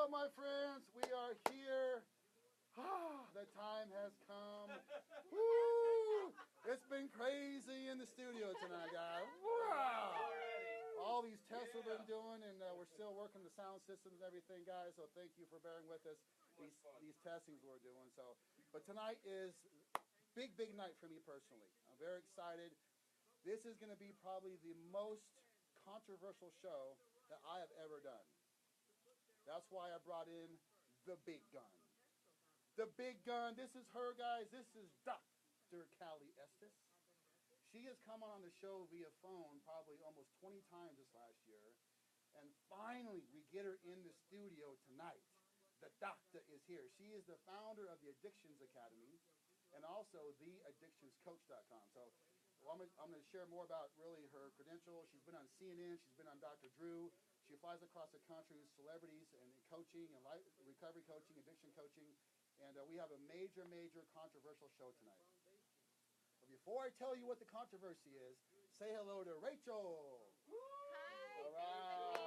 Hello, my friends. We are here. The time has come. Woo! It's been crazy in the studio tonight, guys. Wow! All these tests we've been doing, and we're still working the sound systems and everything, guys. So thank you for bearing with us. These testings we're doing. But tonight is big night for me personally. I'm very excited. This is going to be probably the most controversial show that I have ever done. That's why I brought in the big gun. The big gun. This is her, guys. This is Dr. Cali Estes. She has come on the show via phone probably almost 20 times this last year. And finally, we get her in the studio tonight. The doctor is here. She is the founder of the Addictions Academy and also theaddictionscoach.com. So I'm going to share more about really her credentials. She's been on CNN. She's been on Dr. Drew. She flies across the country with celebrities and coaching and recovery coaching, addiction coaching. And we have a major controversial show tonight. But before I tell you what the controversy is, say hello to Rachel. Hi. All right.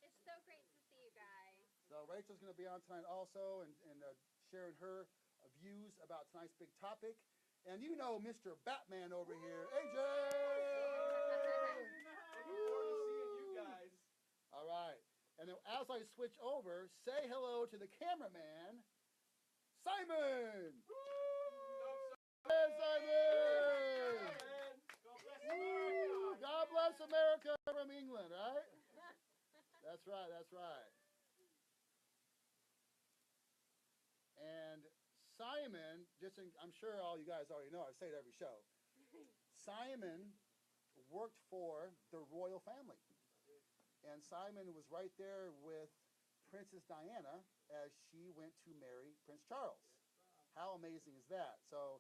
It's so great to see you guys. So Rachel's going to be on tonight also and sharing her views about tonight's big topic. And you know Mr. Batman over here, AJ. Looking forward to seeing you guys. All right. And then as I switch over, say hello to the cameraman, Simon. Hey, Simon. God bless America. God bless America from England, right? That's right, that's right. And Simon, I'm sure all you guys already know, I say it every show. Simon worked for the royal family. And Simon was right there with Princess Diana as she went to marry Prince Charles. How amazing is that? So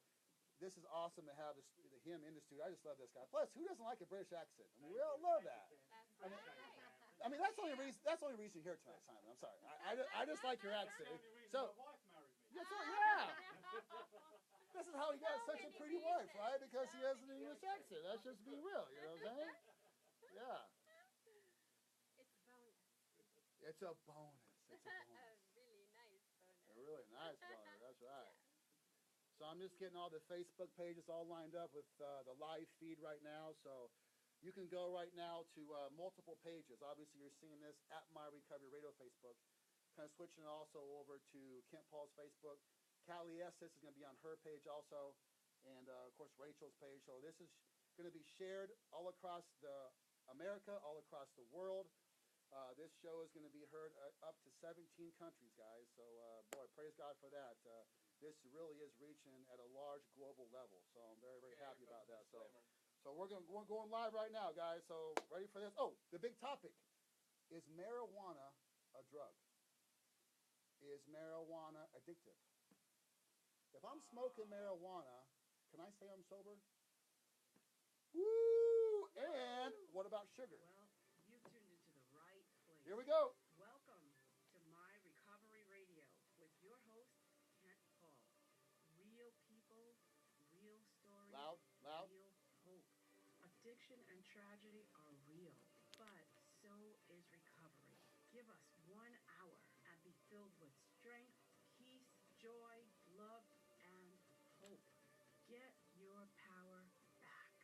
this is awesome to have him in the studio. I just love this guy. Plus, who doesn't like a British accent? I mean, we all love that. I mean, that's the only reason. That's the only reason you're here tonight, Simon. I'm sorry. I just like your accent. So my wife married me. that's right, yeah. This is how he got such a pretty wife, right? Because he has an English accent. That's just being real. You know what I'm saying? Yeah. It's a bonus. It's a bonus. It's a bonus. A really nice bonus. A really nice bonus. That's right. So I'm just getting all the Facebook pages all lined up with the live feed right now. So you can go right now to multiple pages. Obviously, you're seeing this at My Recovery Radio Facebook. Kind of switching also over to Kent Paul's Facebook. Cali Estes is going to be on her page also. And, of course, Rachel's page. So this is going to be shared all across America, all across the world. This show is going to be heard up to 17 countries, guys. So, boy, praise God for that. This really is reaching at a large global level. So I'm very happy about that. So we're going live right now, guys. So ready for this? Oh, the big topic. Is marijuana a drug? Is marijuana addictive? If I'm smoking marijuana, can I say I'm sober? Woo! And what about sugar? Well, you tuned into the right place. Here we go. Welcome to My Recovery Radio with your host, Kent Paul. Real people, real stories, Loud. real hope. Addiction and tragedy are real, but so is recovery. Give us 1 hour and be filled with strength, peace, joy, love, and hope. Get your power back.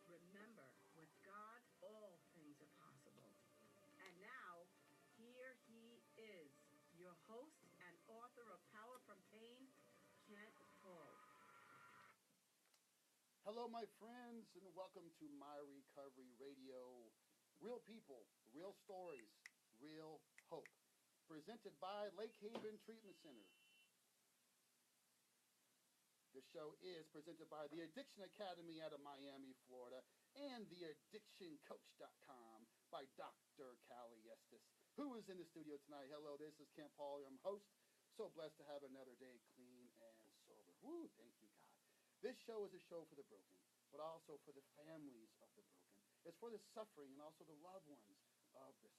Remember, with God, all things are possible. And now, here he is, your host and author of Power from Pain, Kent Paul. Hello, my friends, and welcome to My Recovery Radio. Real people, real stories, real hope. Presented by Lake Haven Treatment Center. This show is presented by the Addiction Academy out of Miami, Florida, and theaddictioncoach.com by Dr. Cali Estes, who is in the studio tonight. Hello, this is Kent Paul, your host. So blessed to have another day clean and sober. Woo, thank you, God. This show is a show for the broken, but also for the families of the broken. It's for the suffering and also the loved ones of the suffering.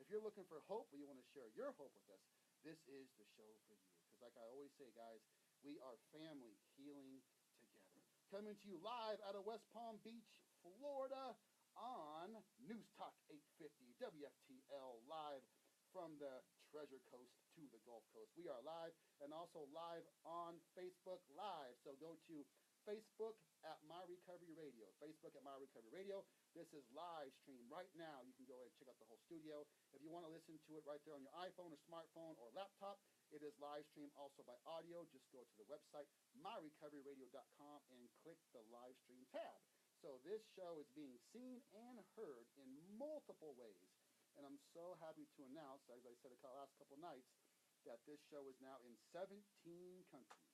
If you're looking for hope or you want to share your hope with us, this is the show for you. Because like I always say, guys, we are family healing together. Coming to you live out of West Palm Beach, Florida on News Talk 850 WFTL from the Treasure Coast to the Gulf Coast. We are live and also live on Facebook Live. So go to Facebook at My Recovery Radio. Facebook at My Recovery Radio. This is live stream right now. You can go ahead and check out the whole studio. If you want to listen to it right there on your iPhone or smartphone or laptop, it is live stream also by audio. Just go to the website, myrecoveryradio.com, and click the live stream tab. So this show is being seen and heard in multiple ways. And I'm so happy to announce, as I said the last couple nights, that this show is now in 17 countries.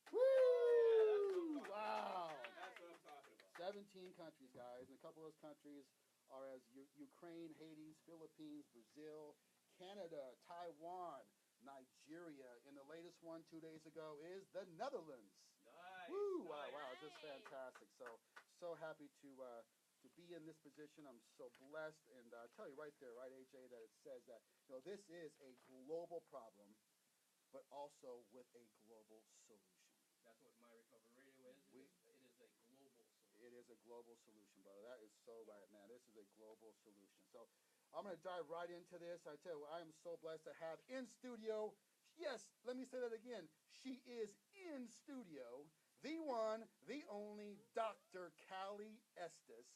Woo! Wow! That's what I'm talking about. 17 countries, guys. And a couple of those countries are as Ukraine, Haiti, Philippines, Brazil, Canada, Taiwan, Nigeria. And the latest one 2 days ago is the Netherlands. Nice. Woo! Wow, Nice. wow, just fantastic. So happy to be in this position. I'm so blessed. And I tell you right there, right, AJ, that it says that, this is a global problem, but also with a global solution. That's what My Recovery Radio is. It is a global solution. It is a global solution, brother. That is so right, man. This is a global solution. So I'm going to dive right into this. I tell you, I am so blessed to have in studio, yes, let me say that again. She is in studio, the one, the only Dr. Cali Estes.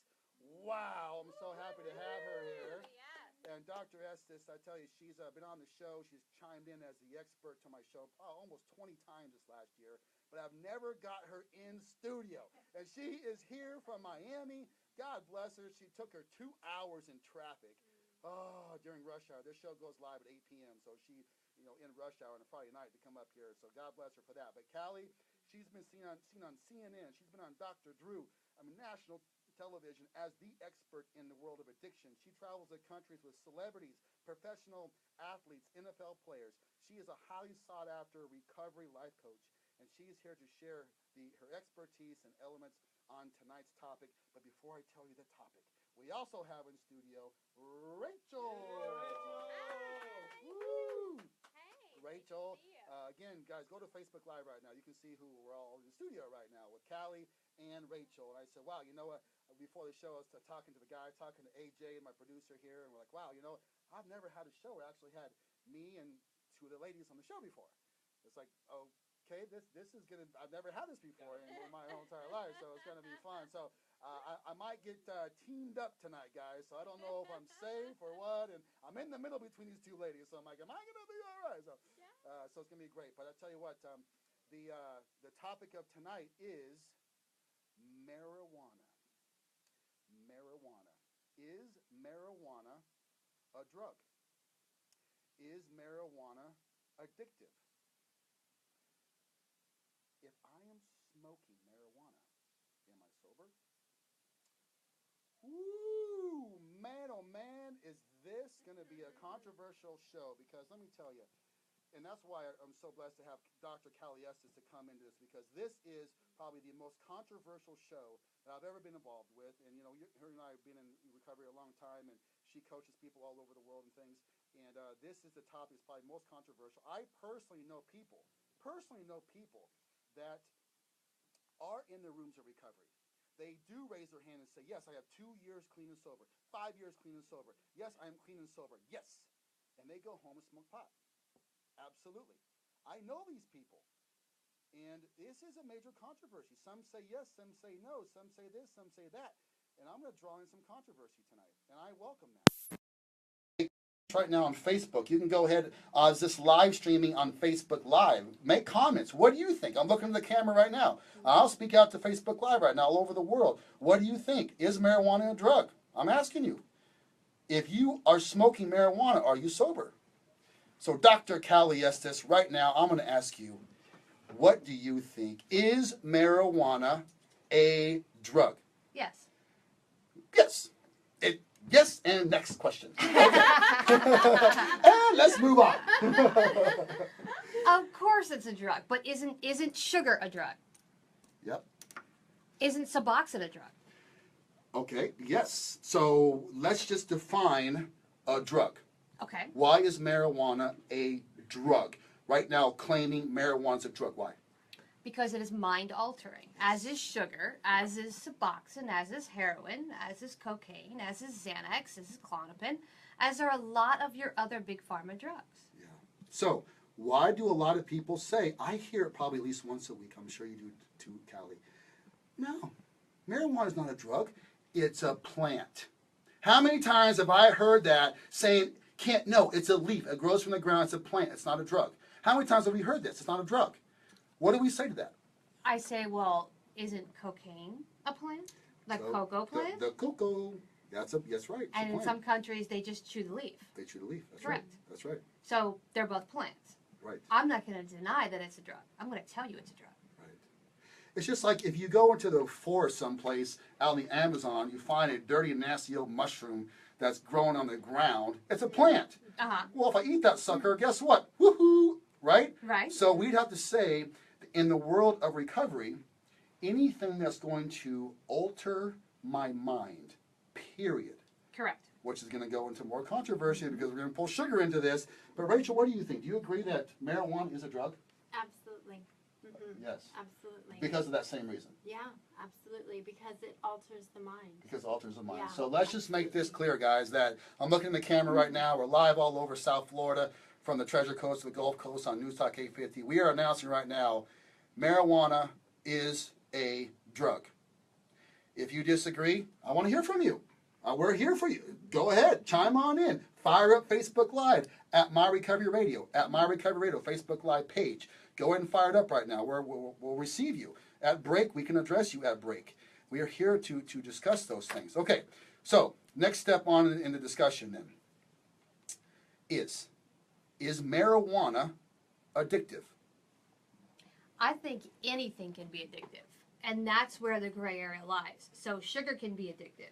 Wow, I'm so happy to have her here. Yes. And Dr. Estes, I tell you, she's been on the show. She's chimed in as the expert to my show almost 20 times this last year, but I've never got her in studio. And she is here from Miami. God bless her. She took her 2 hours in traffic during rush hour. This show goes live at 8 p.m., so she, in rush hour on a Friday night to come up here. So God bless her for that. But Cali, she's been seen on CNN. She's been on Dr. Drew, national television as the expert in the world of addiction. She travels to countries with celebrities, professional athletes, NFL players. She is a highly sought after recovery life coach, and she is here to share her expertise and elements on tonight's topic. But before I tell you the topic, we also have in studio Rachel. Hi. Woo! Hey. Rachel, Nice to see you. again, guys, go to Facebook Live right now. You can see who we're all in the studio right now with Cali and Rachel. And I said, wow, you know what? Before the show, I was talking to the guy, talking to AJ and my producer here, and we're like, wow, I've never had a show where I actually had me and two of the ladies on the show before. It's like, okay, this is gonna. I've never had this before in my whole entire life, so it's gonna be fun. So I might get teamed up tonight, guys. So I don't know if I'm safe or what, and I'm in the middle between these two ladies. So I'm like, am I gonna be all right? So it's gonna be great. But I tell you what, the topic of tonight is marijuana. Marijuana. Is marijuana a drug? Is marijuana addictive? If I am smoking marijuana, am I sober? Woo! Man, oh man, is this going to be a controversial show? Because let me tell you, and that's why I'm so blessed to have Dr. Cali Estes to come into this, because this is probably the most controversial show that I've ever been involved with. And, her and I have been in recovery a long time, and she coaches people all over the world and things. And this is the topic that's probably most controversial. I personally know people that are in the rooms of recovery. They do raise their hand and say, yes, I have 2 years clean and sober, 5 years clean and sober. Yes, I am clean and sober. Yes. And they go home and smoke pot. Absolutely. I know these people. And this is a major controversy. Some say yes, some say no, some say this, some say that. And I'm going to draw in some controversy tonight. And I welcome that. Right now on Facebook, you can go ahead as this live streaming on Facebook Live. Make comments. What do you think? I'm looking at the camera right now. I'll speak out to Facebook Live right now all over the world. What do you think? Is marijuana a drug? I'm asking you. If you are smoking marijuana, are you sober? So Dr. Cali Estes, right now, I'm going to ask you, what do you think? Is marijuana a drug? Yes. Yes. Yes, and next question. Okay. And let's move on. Of course it's a drug, but isn't sugar a drug? Yep. Isn't Suboxone a drug? Okay, yes. So let's just define a drug. Okay. Why is marijuana a drug? Right now, claiming marijuana's a drug. Why? Because it is mind altering, as is sugar, as is Suboxone, as is heroin, as is cocaine, as is Xanax, as is Klonopin, as are a lot of your other big pharma drugs. Yeah. So, why do a lot of people say, I hear it probably at least once a week, I'm sure you do too, Cali. No, marijuana is not a drug, it's a plant. How many times have I heard that saying, no, it's a leaf, it grows from the ground, it's a plant, it's not a drug. How many times have we heard this? It's not a drug. What do we say to that? I say, well, isn't cocaine a plant? The cocoa plant? The cocoa. That's right. And in some countries, they just chew the leaf. They chew the leaf. That's Correct. right. That's right. So they're both plants. Right. I'm not going to deny that it's a drug. I'm going to tell you it's a drug. Right. It's just like if you go into the forest someplace out in the Amazon, you find a dirty, nasty old mushroom that's growing on the ground. It's a plant. Uh-huh. Well, if I eat that sucker, guess what? Woohoo! Right? Right. So we'd have to say, in the world of recovery, anything that's going to alter my mind, period. Correct. Which is going to go into more controversy because we're going to pull sugar into this. But Rachel, what do you think? Do you agree that marijuana is a drug? Absolutely. Mm-hmm. Yes. Absolutely. Because of that same reason. Yeah, absolutely. Because it alters the mind. Because it alters the mind. Yeah, So let's just make this clear, guys, that I'm looking at the camera right now. We're live all over South Florida, from the Treasure Coast to the Gulf Coast on News Talk 850. We are announcing right now, marijuana is a drug. If you disagree, I want to hear from you. We're here for you. Go ahead. Chime on in. Fire up Facebook Live at My Recovery Radio, Facebook Live page. Go ahead and fire it up right now. We'll receive you. At break, we can address you at break. We are here to discuss those things. Okay, so next step on in the discussion then is marijuana addictive? I think anything can be addictive. And that's where the gray area lies. So sugar can be addictive.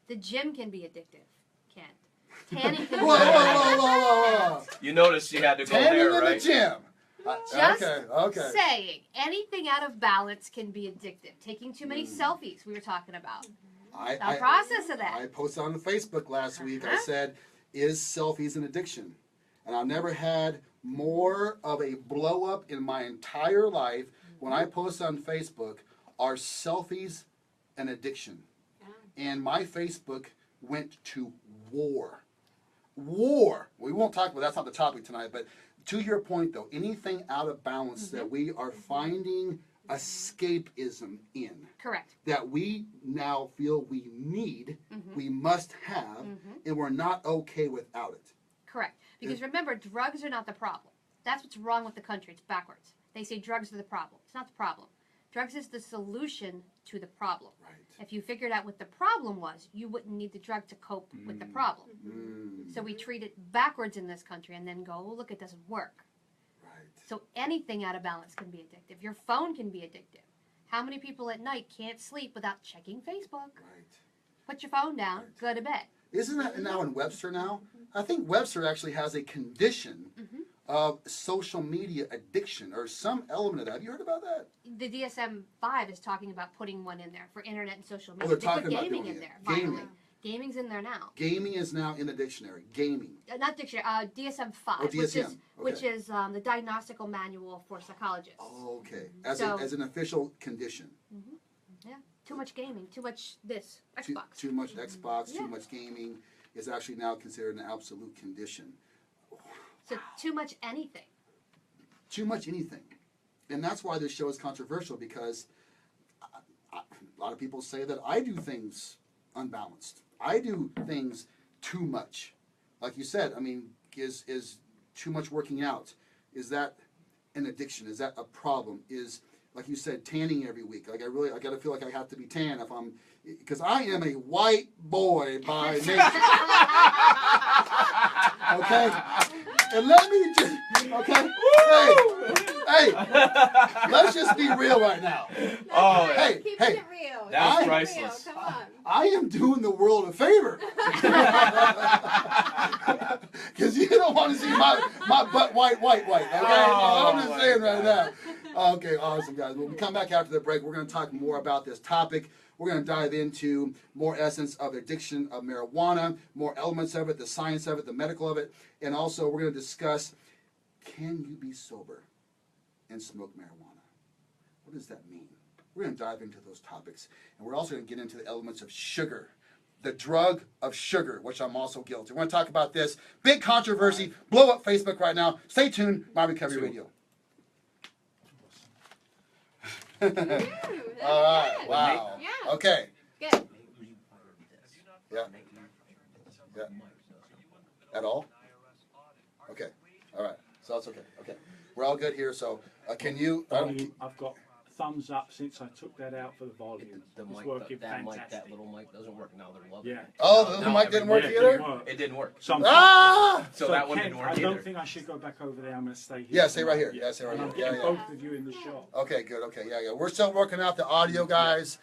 The gym can be addictive. Can't. Tanning can be addictive. Whoa. You noticed you had to go Tanning there, in right? the gym. Just Okay. saying, anything out of balance can be addictive. Taking too many selfies, we were talking about. The process of that. I posted on the Facebook last week. I said, is selfies an addiction? And I've never had more of a blow up in my entire life when I posted on Facebook, are selfies an addiction? Yeah. And my Facebook went to war. We won't talk about that's not the topic tonight, but to your point though, anything out of balance that we are finding escapism in. Correct. That we now feel we need, we must have, and we're not okay without it. Correct. Because remember, drugs are not the problem. That's what's wrong with the country. It's backwards. They say drugs are the problem. It's not the problem. Drugs is the solution to the problem. Right. If you figured out what the problem was, you wouldn't need the drug to cope with the problem. So we treat it backwards in this country and then go, oh, look, it doesn't work. Right. So anything out of balance can be addictive. Your phone can be addictive. How many people at night can't sleep without checking Facebook? Right. Put your phone down, go to bed. Isn't that now in Webster now? I think Webster actually has a condition of social media addiction or some element of that. Have you heard about that? The DSM-5 is talking about putting one in there for internet and social media. they're They talking put about gaming doing in it. there. Gaming. Finally. Gaming's in there now. Gaming is now in the dictionary. Gaming. Not dictionary. DSM-5, Oh, DSM. which is the diagnostical manual for psychologists. Oh, okay. As So- an official condition. Yeah. Too much gaming. Too much this. Too, Xbox. too much Xbox, Yeah. too much gaming is actually now considered an absolute condition. So too much anything. Too much anything. And that's why this show is controversial because a lot of people say that I do things unbalanced. I do things too much. Like you said, I mean, is too much working out, is that an addiction? Is that a problem? Is, like you said, tanning every week? Like I got to feel like I have to be tan if I'm, because I am a white boy by nature. Okay? And let me just, okay? Hey, let's just be real right now. Oh, yeah. Hey, Keeping hey. it real. That was Keeping it priceless. real. Come on. I am doing the world a favor. Because you don't want to see my butt white, okay? Oh, I'm just my saying right God. now. Okay, awesome, guys. When we come back after the break, we're going to talk more about this topic. We're going to dive into more essence of addiction of marijuana, more elements of it, the science of it, the medical of it, and also we're going to discuss, can you be sober and smoke marijuana? What does that mean? We're going to dive into those topics. And we're also going to get into the elements of sugar. The drug of sugar, which I'm also guilty. We're going to talk about this. Big controversy. Blow up Facebook right now. Stay tuned. My Recovery Radio. Ooh, All that's right. good. Wow. Yeah. Okay. Good. Yeah. Yeah. At all? Okay. All right. So that's okay. Okay. We're all good here. So can you? Volume, I've got thumbs up since I took that out for the volume. The It's mic, working that mic, fantastic. that little mic doesn't work now. They're loving Yeah. it. Oh, the Now mic didn't work Yeah, it either? didn't work. It didn't work. So I'm Ah! So that one Ken, didn't work I either. don't think I should go back over there. I'm going to stay here. Yeah, stay right here. Yeah, stay right And I'm here. Yeah, getting yeah. both of you in the shot. Okay, good. Okay, yeah. We're still working out the audio, guys.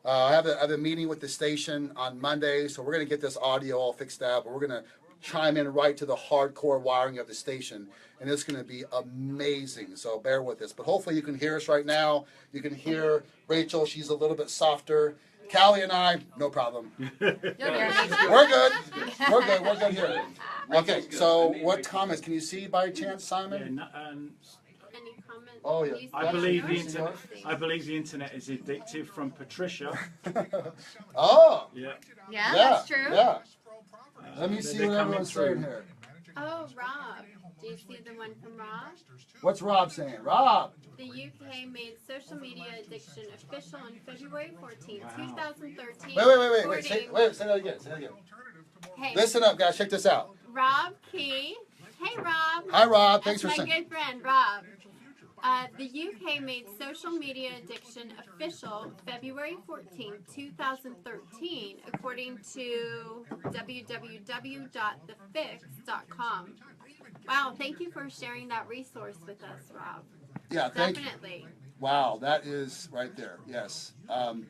I have a meeting with the station on Monday, so we're going to get this audio all fixed out. But we're going to chime in right to the hardcore wiring of the station, and it's going to be amazing. So bear with us. But hopefully you can hear us right now. You can hear Rachel. She's a little bit softer. Callie and I, no problem. You'll hear me. We're good. We're good. We're good here. Okay, so what comments? Can you see by chance, Yeah, Simon? Any comments? Oh, yeah. You I see believe the yours? internet. I believe the internet is addictive. From Patricia. Oh, Yeah. Yeah, yeah. that's true. Yeah. Let me see They're what coming everyone's through. saying here. Oh, Rob. Do you see the one from Rob? What's Rob saying? Rob. The UK made social media addiction official on February 14, Wow. 2013. Wait. Say that again. Say that again. Hey, Listen up, guys. Check this out. Rob Key. Hey, Rob. Hi, Rob. Thanks That's for my saying. good friend, Rob. The UK made social media addiction official February 14, 2013, according to www.thefix.com. Wow, thank you for sharing that resource with us, Rob. Yeah, thank you. Definitely. Wow, that is right there. Yes. And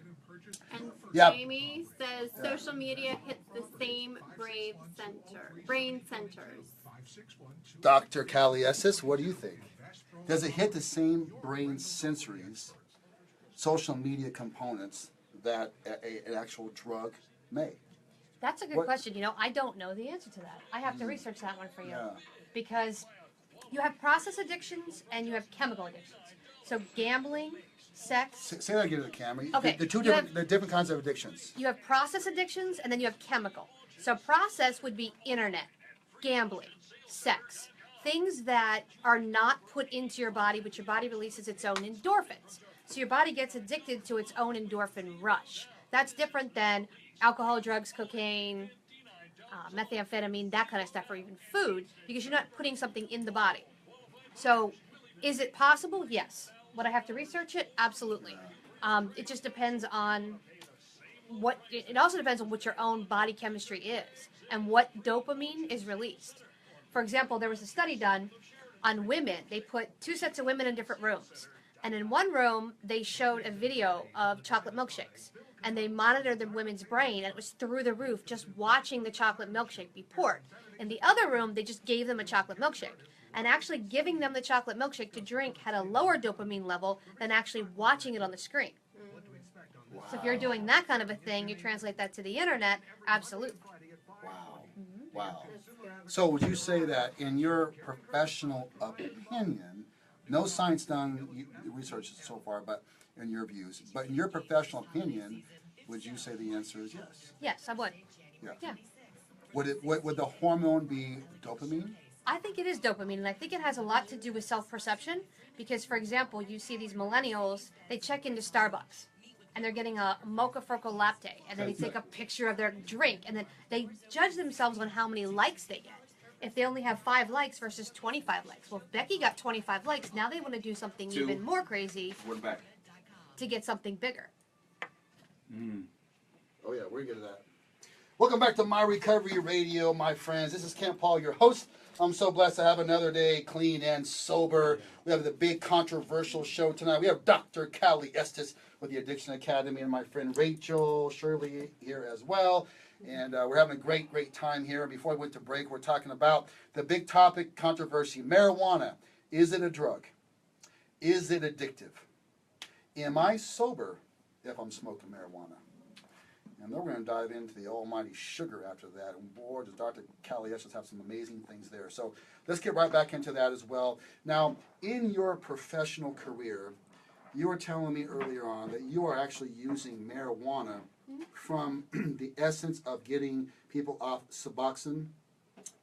Yeah. Jamie says social media hits the same brain centers. Dr. Cali Estes, what do you think? Does it hit the same brain sensories, social media components that an actual drug may? That's a good What- question. You know, I don't know the answer to that. I have to research that one for you. Yeah. Because you have process addictions and you have chemical addictions. So gambling, sex, Say that again to the camera. Okay, The two you different, have- the different kinds of addictions. you have process addictions, and then you have chemical. So process would be internet, gambling, sex, things that are not put into your body, but your body releases its own endorphins. So your body gets addicted to its own endorphin rush. That's different than alcohol, drugs, cocaine, methamphetamine, that kind of stuff, or even food, because you're not putting something in the body. So is it possible? Yes. Would I have to research it? Absolutely. It just depends on it also depends on what your own body chemistry is and what dopamine is released. For example, there was a study done on women. They put two sets of women in different rooms. And in one room, they showed a video of chocolate milkshakes. And they monitored the women's brain, and it was through the roof just watching the chocolate milkshake be poured. In the other room, they just gave them a chocolate milkshake. And actually giving them the chocolate milkshake to drink had a lower dopamine level than actually watching it on the screen. Wow. So if you're doing that kind of a thing, you translate that to the internet, absolutely. Wow. Wow. So would you say that in your professional opinion, no science done research so far, but in your views, but in your professional opinion, would you say the answer is yes? Yes, I would. Yeah. Yeah. Would the hormone be dopamine? I think it is dopamine, and I think it has a lot to do with self-perception. Because, for example, you see these millennials, they check into Starbucks, and they're getting a mocha froco latte, and then they take a picture of their drink, and then they judge themselves on how many likes they get. If they only have 5 likes versus 25 likes. Well, if Becky got 25 likes, now they want to do something 2. even more crazy We're back. to get something bigger. Oh yeah, we're good at that. Welcome back to My Recovery Radio, my friends. This is Kent Paul, your host. I'm so blessed to have another day clean and sober. We have the big controversial show tonight. We have Dr. Cali Estes with the Addiction Academy and my friend Rachel Shirley here as well. And we're having a great time here. Before we went to break, we're talking about the big topic, controversy, marijuana. Is it a drug? Is it addictive? Am I sober if I'm smoking marijuana? And then we're going to dive into the almighty sugar after that. And boy, does Dr. Cali Estes have some amazing things there. So let's get right back into that as well. Now, in your professional career, you were telling me earlier on that you are actually using marijuana from the essence of getting people off Suboxone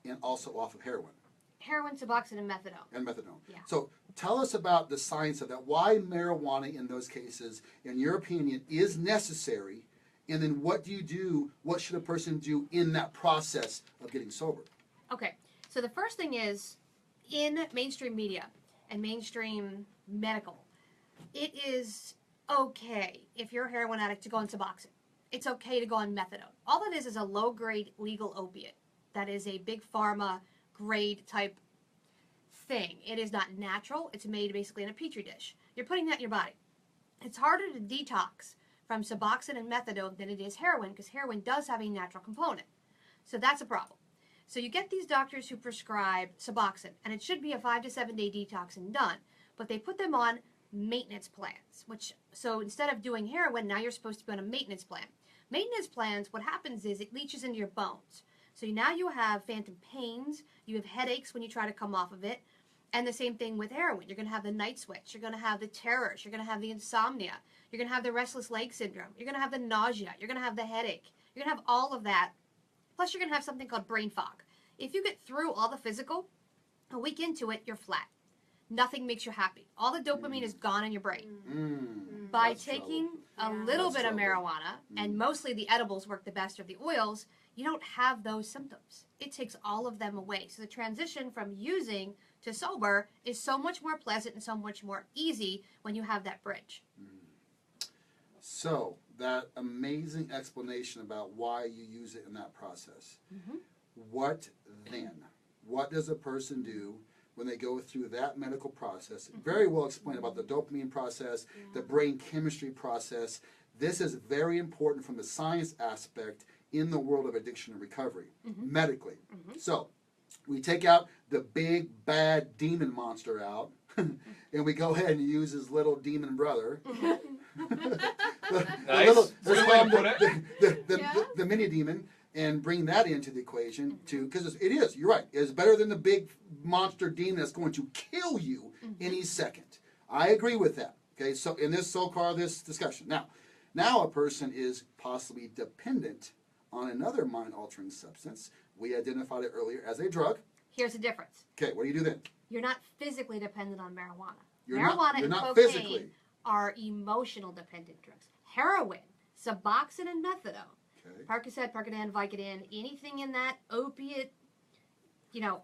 and also off of heroin. Heroin, Suboxone, and methadone. And methadone. Yeah. So tell us about the science of that. Why marijuana in those cases, in your opinion, is necessary, and then what do you do? What should a person do in that process of getting sober? Okay, so the first thing is, in mainstream media and mainstream medical, it is okay if you're a heroin addict to go on Suboxone. It's okay to go on methadone. All it is a low-grade legal opiate. That is a big pharma grade type thing. It is not natural. It's made basically in a petri dish. You're putting that in your body. It's harder to detox from Suboxone and methadone than it is heroin, because heroin does have a natural component. So that's a problem. So you get these doctors who prescribe Suboxone, and it should be a 5 to 7 day detox and done, but they put them on maintenance plans, so instead of doing heroin, now you're supposed to be on a maintenance plan. Maintenance plans, what happens is it leaches into your bones. So now you have phantom pains, you have headaches when you try to come off of it, and the same thing with heroin. You're going to have the night sweats, you're going to have the terrors, you're going to have the insomnia, you're going to have the restless leg syndrome, you're going to have the nausea, you're going to have the headache, you're going to have all of that, plus you're going to have something called brain fog. If you get through all the physical, a week into it, you're flat. Nothing makes you happy. All the dopamine is gone in your brain. By taking a little bit of marijuana, and mostly the edibles work the best, or the oils, you don't have those symptoms. It takes all of them away. So the transition from using to sober is so much more pleasant and so much more easy when you have that bridge. So that amazing explanation about why you use it in that process. What then? What does a person do when they go through that medical process? Very well explained about the dopamine process, the brain chemistry process. This is very important from the science aspect in the world of addiction and recovery, medically. So we take out the big, bad demon monster out, and we go ahead and use his little demon brother. Nice. Good way to put it. The mini demon, and bring that into the equation too, because it is, you're right, it's better than the big monster demon that's going to kill you any second. I agree with that. Okay, so in this this discussion, now a person is possibly dependent on another mind-altering substance. We identified it earlier as a drug. Here's the difference. Okay, what do you do then? You're not physically dependent on marijuana. You're Marijuana and not cocaine physically. are emotional dependent drugs. Heroin, Suboxone, and methadone, Okay. Percocet, Percodan, Vicodin, anything in that opiate,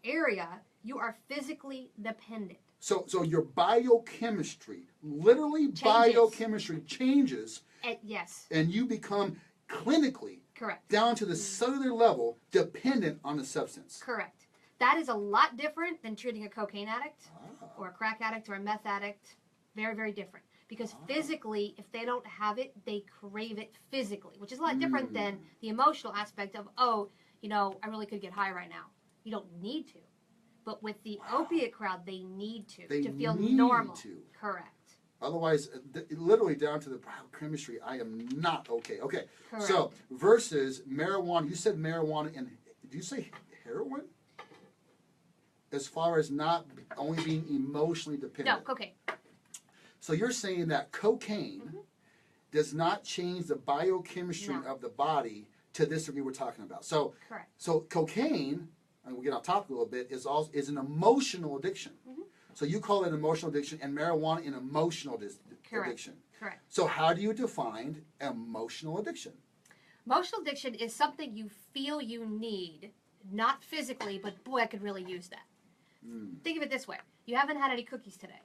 area, you are physically dependent. So your biochemistry, literally Changes. biochemistry changes, Yes, and you become clinically, correct. down to the cellular level, dependent on the substance. Correct. That is a lot different than treating a cocaine addict or a crack addict or a meth addict. Very, very different. Because physically, if they don't have it, they crave it physically, which is a lot different than the emotional aspect of, I really could get high right now. You don't need to. But with the opiate crowd, they need to feel need normal. to. Correct. Otherwise, literally down to the biochemistry, I am not okay. Okay, Correct. so versus marijuana, you said marijuana, and did you say heroin? As far as not only being emotionally No, dependent. cocaine. So you're saying that cocaine does not change the biochemistry No. of the body to this degree we're talking about. So, Correct. so cocaine, and we get off topic a little bit, is an emotional addiction. So you call it an emotional addiction, and marijuana an emotional Correct. addiction. Correct. So how do you define emotional addiction? Emotional addiction is something you feel you need, not physically, but boy, I could really use that. Think of it this way. You haven't had any cookies today,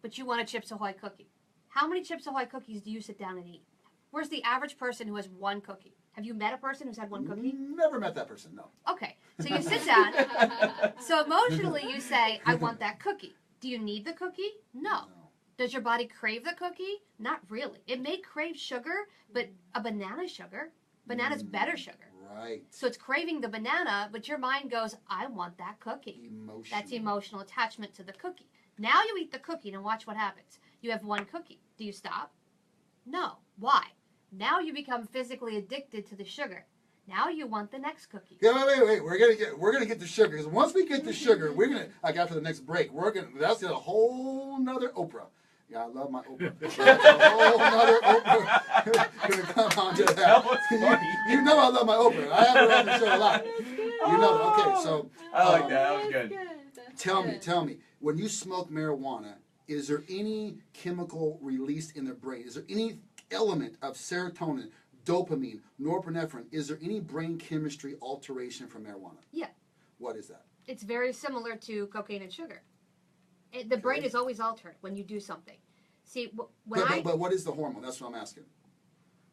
but you want a Chips Ahoy cookie. How many Chips Ahoy cookies do you sit down and eat? Where's the average person who has one cookie? Have you met a person who's had one cookie? Never met that person, no. Okay, so you sit down. So emotionally you say, I want that cookie. Do you need the cookie? No. Does your body crave the cookie? Not really. It may crave sugar, but a banana's sugar. Banana's better sugar. Right. So it's craving the banana, but your mind goes, I want that cookie. Emotional. That's emotional attachment to the cookie. Now you eat the cookie and watch what happens. You have one cookie. Do you stop? No. Why? Now you become physically addicted to the sugar. Now you want the next cookie. Yeah, wait. We're gonna get the sugar, because once we get the sugar, we're gonna, like after the next break, that's a whole nother Oprah. Yeah, I love my Oprah. That's a whole nother Oprah. Gonna come on to that. That was funny. You know I love my Oprah. I have her on the show a lot. You know. Okay, so I like that. That was good. tell me, when you smoke marijuana, is there any chemical released in the brain? Is there any element of serotonin, dopamine, norepinephrine? Is there any brain chemistry alteration from marijuana? Yeah. What is that? It's very similar to cocaine and sugar. The brain is always altered when you do something. See, But what is the hormone? That's what I'm asking.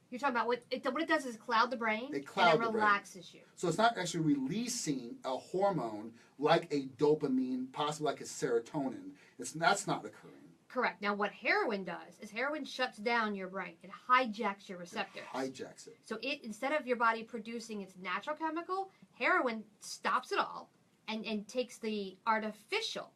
You're talking about what it does is cloud the brain It clouds and it the brain. relaxes you. So it's not actually releasing a hormone like a dopamine, possibly like a serotonin. That's not occurring. Correct. Now, what heroin does is heroin shuts down your brain. It hijacks your receptors. It hijacks it. So instead of your body producing its natural chemical, heroin stops it all and takes the artificial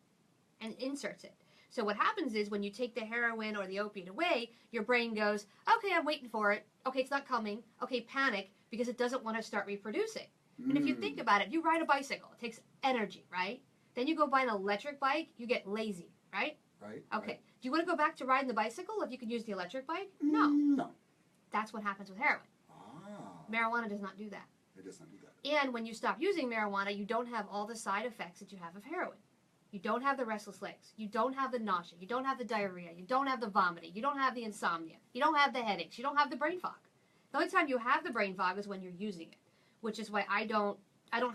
and inserts it. So what happens is when you take the heroin or the opiate away, your brain goes, okay, I'm waiting for it. Okay, it's not coming. Okay, panic, because it doesn't want to start reproducing. And if you think about it, you ride a bicycle. It takes energy, right? Then you go buy an electric bike, you get lazy, right? Right. Okay. Right. Do you want to go back to riding the bicycle if you can use the electric bike? No. No. That's what happens with heroin. Ah. Marijuana does not do that. It does not do that. And when you stop using marijuana, you don't have all the side effects that you have of heroin. You don't have the restless legs. You don't have the nausea. You don't have the diarrhea. You don't have the vomiting. You don't have the insomnia. You don't have the headaches. You don't have the brain fog. The only time you have the brain fog is when you're using it, which is why I don't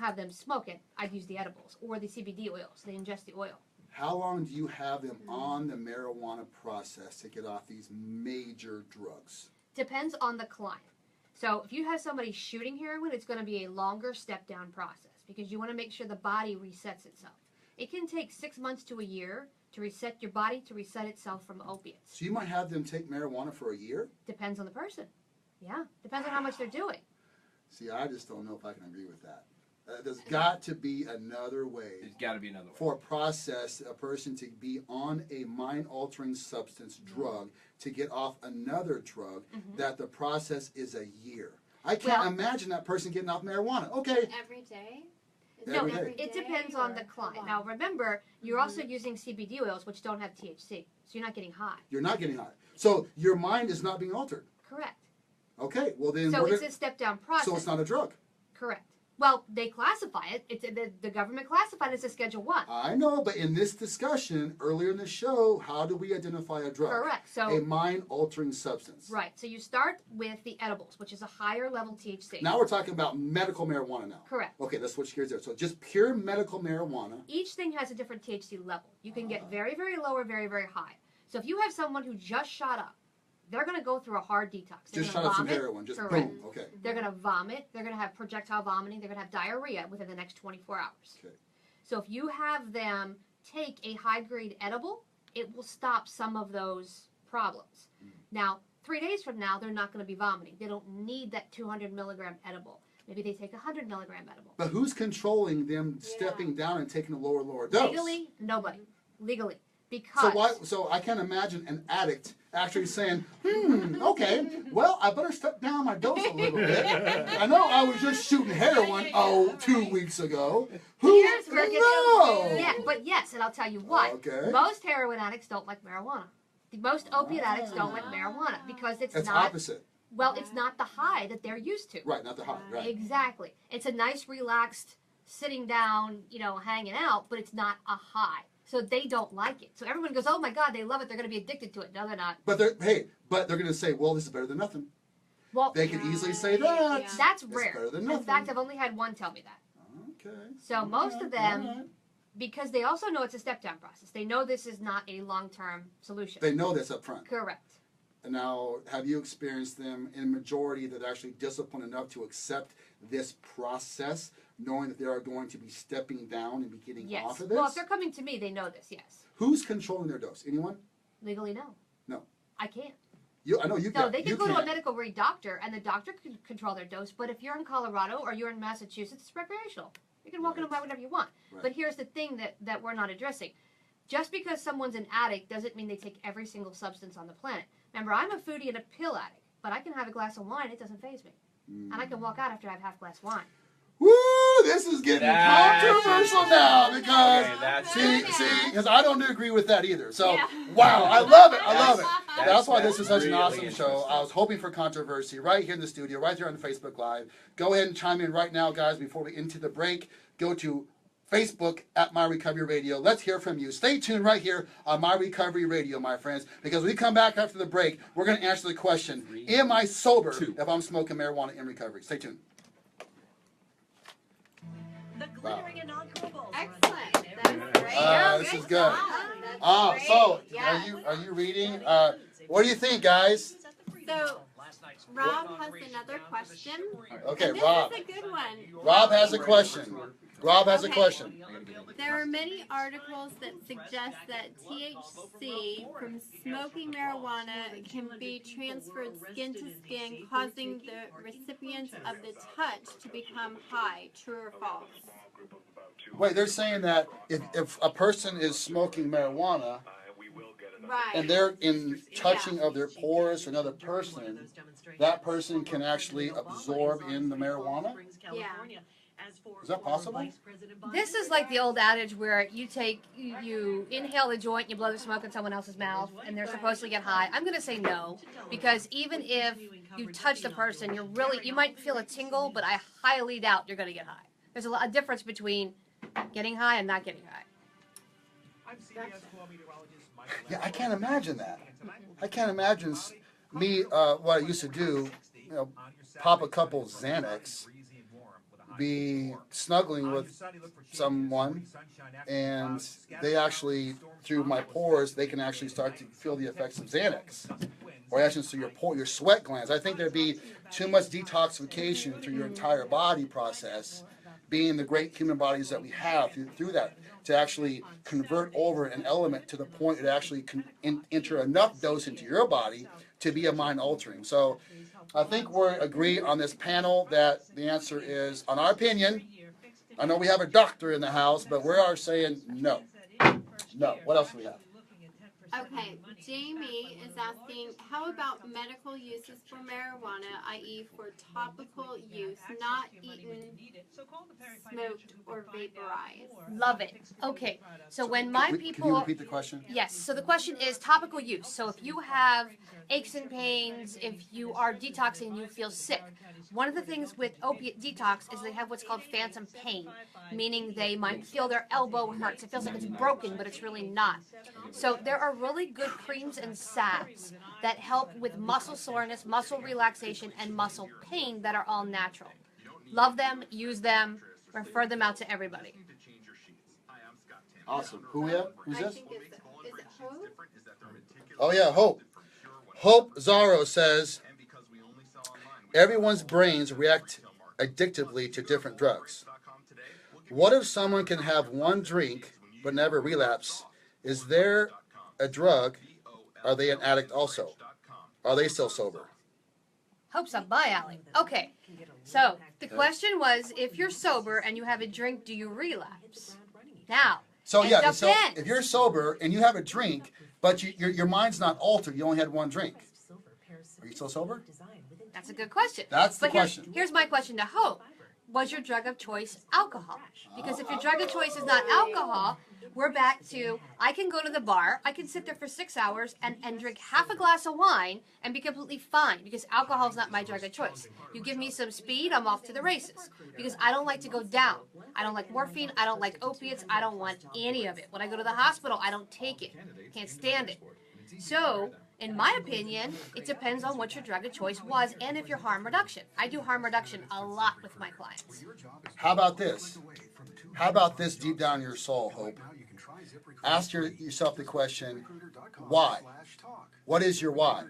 have them smoke it. I'd use the edibles or the CBD oils. They ingest the oil. How long do you have them on the marijuana process to get off these major drugs? Depends on the client. So if you have somebody shooting heroin, it's going to be a longer step-down process because you want to make sure the body resets itself. It can take 6 months to a year to reset your body to reset itself from opiates. So you might have them take marijuana for a year? Depends on the person. Yeah, depends on how much they're doing. See, I just don't know if I can agree with that. There's got to be another way There's got to be another way. for a person to be on a mind-altering substance drug to get off another drug that the process is a year. I can't imagine that person getting off marijuana. Okay. Every day? No, Every day. it depends on the client. Now remember, you're also using CBD oils, which don't have THC, so you're not getting high. You're not getting high. So your mind is not being altered. Correct. Okay, well then So it's a step-down process. So it's not a drug. Correct. Well, they classify it. It's the government classified it as a Schedule 1. I know, but in this discussion earlier in the show, how do we identify a drug? Correct. So a mind-altering substance. right. So you start with the edibles, which is a higher level THC. Now we're talking about medical marijuana now. Correct. Okay, let's switch gears there. So just pure medical marijuana. Each thing has a different THC level. You can get very, very low or very, very high. So if you have someone who just shot up, they're going to go through a hard detox. They're Just gonna shot up some vomit. heroin. Just Correct. boom. Okay. They're going to vomit. They're going to have projectile vomiting. They're going to have diarrhea within the next 24 hours. Okay. So if you have them take a high-grade edible, it will stop some of those problems. Now, 3 days from now, they're not going to be vomiting. They don't need that 200 milligram edible. Maybe they take a 100 milligram edible. But who's controlling them stepping down and taking a lower dose? Legally, nobody. Legally. Because So I can't imagine an addict actually saying, okay, well, I better step down my dose a little bit. I know I was just shooting heroin, 2 weeks ago. Here's where it gets No! Yeah, but yes, and I'll tell you why. Okay. Most heroin addicts don't like marijuana. Most opiate addicts don't like marijuana because it's It's not opposite. well, it's not the high that they're used to. Right, not the high. Right. Exactly. It's a nice relaxed sitting down, hanging out, but it's not a high. So they don't like it. So everyone goes, "Oh my God, they love it. They're going to be addicted to it." No, they're not. But they're going to say, well, this is better than nothing. Well, They can easily say that. Yeah. that's It's rare. better than In nothing. fact, I've only had one tell me that. Okay. So most of them, All right. because they also know it's a step-down process. They know this is not a long-term solution. They know this up front. Correct. And now, have you experienced them in majority that are actually disciplined enough to accept this process, knowing that they are going to be stepping down and be getting Yes. off of this? Well, if they're coming to me, they know this. Yes. Who's controlling their dose? Anyone? Legally, no. No. I can't. I know you No, can't. they can You go to a can't. medical grade doctor, and the doctor can control their dose. But if you're in Colorado or you're in Massachusetts, it's recreational. You can walk in and buy whatever you want. Right. But here's the thing that we're not addressing. Just because someone's an addict doesn't mean they take every single substance on the planet. Remember, I'm a foodie and a pill addict, but I can have a glass of wine. It doesn't faze me. And I can walk out after I have half glass wine. Woo! this is getting That's controversial now because Okay, that's see, because I don't agree with that either. So Yeah. wow, I love it. I love it. That's- That's why this is such an really awesome show. interesting. I was hoping for controversy right here in the studio, right there on Facebook Live. Go ahead and chime in right now, guys, before we into the break. Go to Facebook at My Recovery Radio. Let's hear from you. Stay tuned right here on My Recovery Radio, my friends, because we come back after the break. We're going to answer the question, am I sober if I'm smoking marijuana in recovery? Stay tuned. The glittering inaugurables. Excellent. That's great. This is good. job. That's So great. Yeah. are you reading? What do you think, guys? So Rob has another question. Okay, And this Rob. is a good one. Rob has a question. Rob has a Okay. question. There are many articles that suggest that THC from smoking marijuana can be transferred skin to skin, causing the recipient of the touch to become high. True or false? Wait, they're saying that if a person is smoking marijuana Right. and they're in touching of their pores to another person, that person can actually absorb in the marijuana? Yeah. Is that possible? This is like the old adage where you inhale the joint, you blow the smoke in someone else's mouth, and they're supposed to get high. I'm going to say no, because even if you touch the person, you might feel a tingle, but I highly doubt you're going to get high. There's a difference between getting high and not getting high. Yeah, I can't imagine that. I can't imagine me, what I used to do, pop a couple Xanax, be snuggling with someone, and they actually, through my pores, they can actually start to feel the effects of Xanax. Or actually through your sweat glands. I think there'd be too much detoxification through your entire body process, being the great human bodies that we have through that, to actually convert over an element to the point it actually can enter enough dose into your body to be a mind altering. So I think we're agree on this panel that the answer is, on our opinion, I know we have a doctor in the house, but we are saying no. No. What else do we have? Okay, Jamie is asking, how about medical uses for marijuana, i.e. for topical use, not eaten, smoked, or vaporized? Love it. Okay, so when my Can people... you repeat the question? Yes, so the question is topical use. So if you have aches and pains, if you are detoxing and you feel sick, one of the things with opiate detox is they have what's called phantom pain, meaning they might feel their elbow hurts. It feels like it's broken, but it's really not. So there are really good creams and salves that help with muscle soreness, muscle relaxation, and muscle pain that are all natural. Love them, use them, refer them out to everybody. Awesome. Who we have? Who's I this? think is it Hope? Oh yeah, Hope. Hope Zaro says, everyone's brains react addictively to different drugs. What if someone can have one drink but never relapse? Is there a drug? Are they an addict also? Are they still sober? Hope's up my alley. Okay, so the question was, if you're sober and you have a drink, do you relapse? Now, So it yeah, so depends. if you're sober and you have a drink, but your mind's not altered, you only had one drink. Are you still sober? That's a good question. That's the But question. Here's my question to Hope. Was your drug of choice alcohol? Because if your drug of choice is not alcohol, we're back to, I can go to the bar, I can sit there for 6 hours and drink half a glass of wine and be completely fine, because alcohol is not my drug of choice. You give me some speed, I'm off to the races, because I don't like to go down. I don't like morphine, I don't like opiates, I don't want any of it. When I go to the hospital, I don't take it. Can't stand it. So, in my opinion, it depends on what your drug of choice was and if you're harm reduction. I do harm reduction a lot with my clients. How about this? How about this deep down in your soul, Hope? Ask yourself the question, why? What is your why?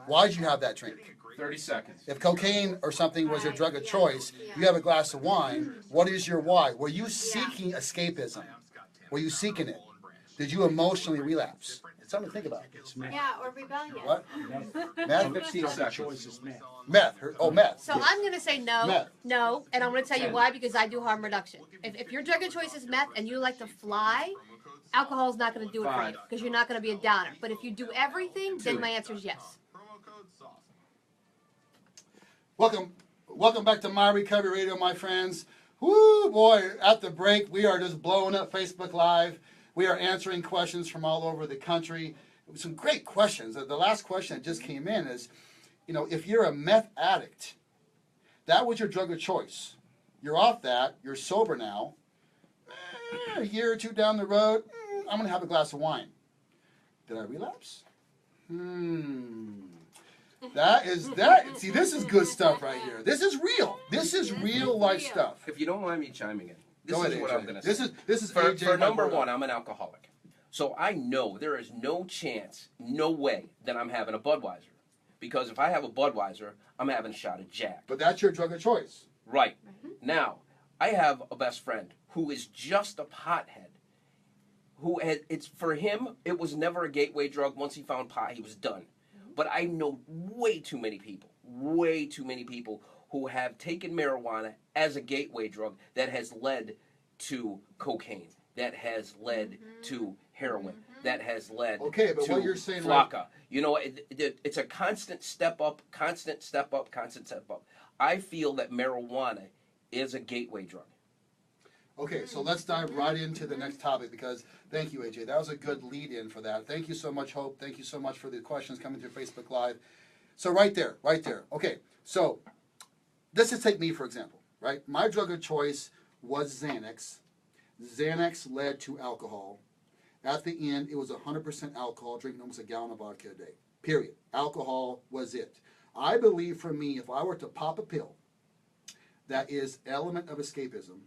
Why did you have that drink? 30 seconds. If cocaine or something was your drug of choice, you have a glass of wine, what is your why? Were you seeking escapism? Were you seeking it? Did you emotionally relapse? It's something to think about. Yeah, or rebellion. What? Meth. Meth? 15 The seconds. choice is meth. Meth. Meth. So I'm going to say no, Meth. no, and I'm going to tell you why, because I do harm reduction. If your drug of choice is meth and you like to fly, alcohol is not going to do it for you, because you're not going to be a downer. But if you do everything, then my answer is yes. Welcome back to My Recovery Radio, my friends. Whoo, boy, at the break, we are just blowing up Facebook Live. We are answering questions from all over the country. Some great questions. The last question that just came in is, if you're a meth addict, that was your drug of choice. You're off that. You're sober now. A year or two down the road, I'm going to have a glass of wine. Did I relapse? That. See, this is good stuff right here. This is real. This is real life stuff. If you don't mind me chiming in, this Go is ahead, what AJ. I'm going to say. This is For AJ. number one, I'm an alcoholic. So I know there is no chance, no way that I'm having a Budweiser. Because if I have a Budweiser, I'm having a shot of Jack. But that's your drug of choice. Right. Now, I have a best friend who is just a pothead. For him, it was never a gateway drug. Once he found pot, he was done. But I know way too many people who have taken marijuana as a gateway drug that has led to cocaine, that has led to heroin, that has led but to what you're saying Flocka. It's a constant step up, constant step up, constant step up. I feel that marijuana is a gateway drug. Okay, so let's dive right into the next topic because thank you, AJ. That was a good lead-in for that. Thank you so much, Hope. Thank you so much for the questions coming through Facebook Live. So right there. Okay, so let's just take me, for example, right? My drug of choice was Xanax. Xanax led to alcohol. At the end, it was 100% alcohol, drinking almost a gallon of vodka a day. Period. Alcohol was it. I believe for me, if I were to pop a pill that is element of escapism,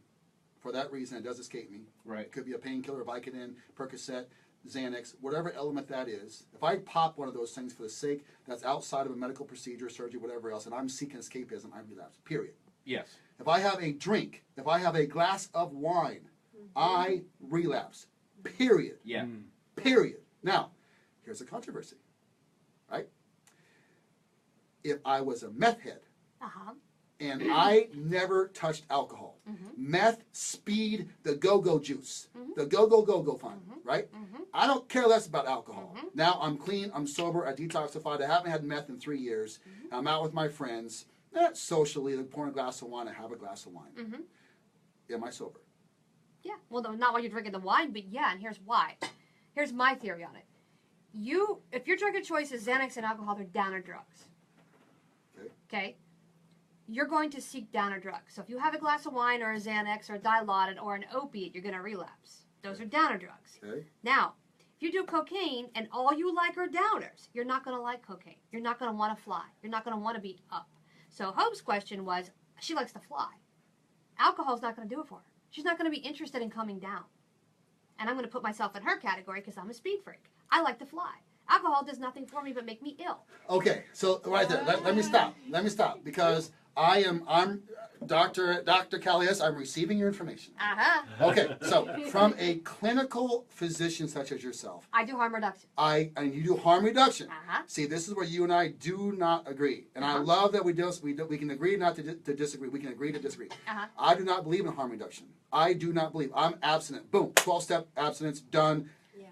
for that reason, it does escape me. Right. It could be a painkiller, Vicodin, Percocet, Xanax, whatever element that is. If I pop one of those things for the sake that's outside of a medical procedure, surgery, whatever else, and I'm seeking escapism, I relapse. Period. Yes. If I have a drink, if I have a glass of wine, I relapse. Period. Yeah. Period. Now, here's a controversy, right? If I was a meth head, and I never touched alcohol. Meth, speed, the go-go juice, the go-go fun, right? I don't care less about alcohol. Now I'm clean, I'm sober, I detoxified, I haven't had meth in 3 years, I'm out with my friends, socially, pouring a glass of wine, I have a glass of wine. Am I sober? Yeah. Well, no, not while you're drinking the wine, but yeah, and here's why. Here's my theory on it. If your drug of choice is Xanax and alcohol, they're downer drugs. Okay? You're going to seek downer drugs. So if you have a glass of wine or a Xanax or a Dilaudid or an opiate, you're going to relapse. Those are downer drugs. Okay. Now, if you do cocaine and all you like are downers, you're not going to like cocaine. You're not going to want to fly. You're not going to want to be up. So Hope's question was, she likes to fly. Alcohol's not going to do it for her. She's not going to be interested in coming down. And I'm going to put myself in her category because I'm a speed freak. I like to fly. Alcohol does nothing for me but make me ill. Okay, so right there, let me stop. Let me stop because I'm Dr. Cali Estes, I'm receiving your information. Okay, so from a clinical physician such as yourself, I do harm reduction. And you do harm reduction. See, this is where you and I do not agree, and I love that we can agree not to disagree. We can agree to disagree. I do not believe in harm reduction. I do not believe. I'm abstinent. Boom, 12-step abstinence done.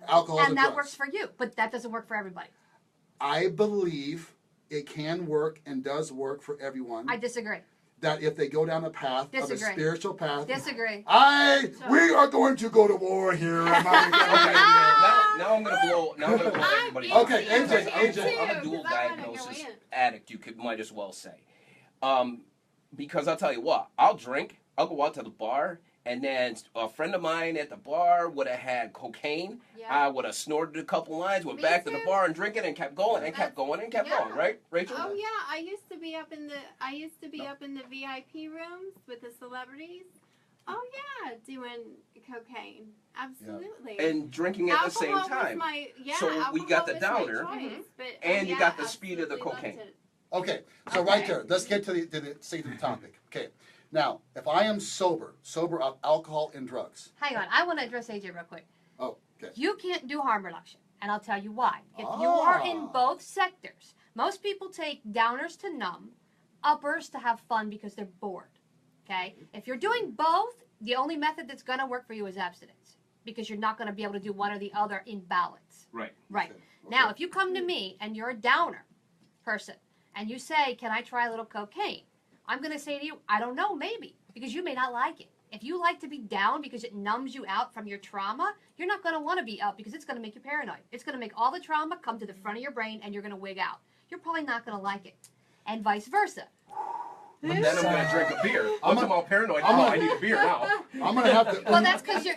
Alcohol and that works for you, but that doesn't work for everybody. I believe it can work and does work for everyone. I disagree. That if they go down a path of a spiritual path. Disagree. We are going to go to war here. Now I'm gonna blow everybody. Okay, AJ. I'm a dual diagnosis addict. You might as well say, because I'll tell you what, I'll drink. I'll go out to the bar. And then a friend of mine at the bar would have had cocaine. I would have snorted a couple lines, went back to the bar and drink it, and kept going and kept going and kept going. Right, Rachel? Oh yeah, I used to be up in the VIP rooms with the celebrities. Oh yeah, doing cocaine. Absolutely. And drinking at the same time. So we got the downer, and you got the speed of the cocaine. Okay, so right there, let's get to the topic. Okay. Now, if I am sober of alcohol and drugs. Hang on, I want to address AJ real quick. Oh, okay. You can't do harm reduction, and I'll tell you why. If you are in both sectors, most people take downers to numb, uppers to have fun because they're bored. Okay? If you're doing both, the only method that's going to work for you is abstinence because you're not going to be able to do one or the other in balance. Right. Right. Okay. Now, if you come to me and you're a downer person and you say, can I try a little cocaine? I'm going to say to you, I don't know, maybe, because you may not like it. If you like to be down because it numbs you out from your trauma, you're not going to want to be up because it's going to make you paranoid. It's going to make all the trauma come to the front of your brain and you're going to wig out. You're probably not going to like it. And vice versa. But then I'm going to drink a beer. Once I'm all paranoid, I need a beer now. I'm going to have to. Well, that's because you're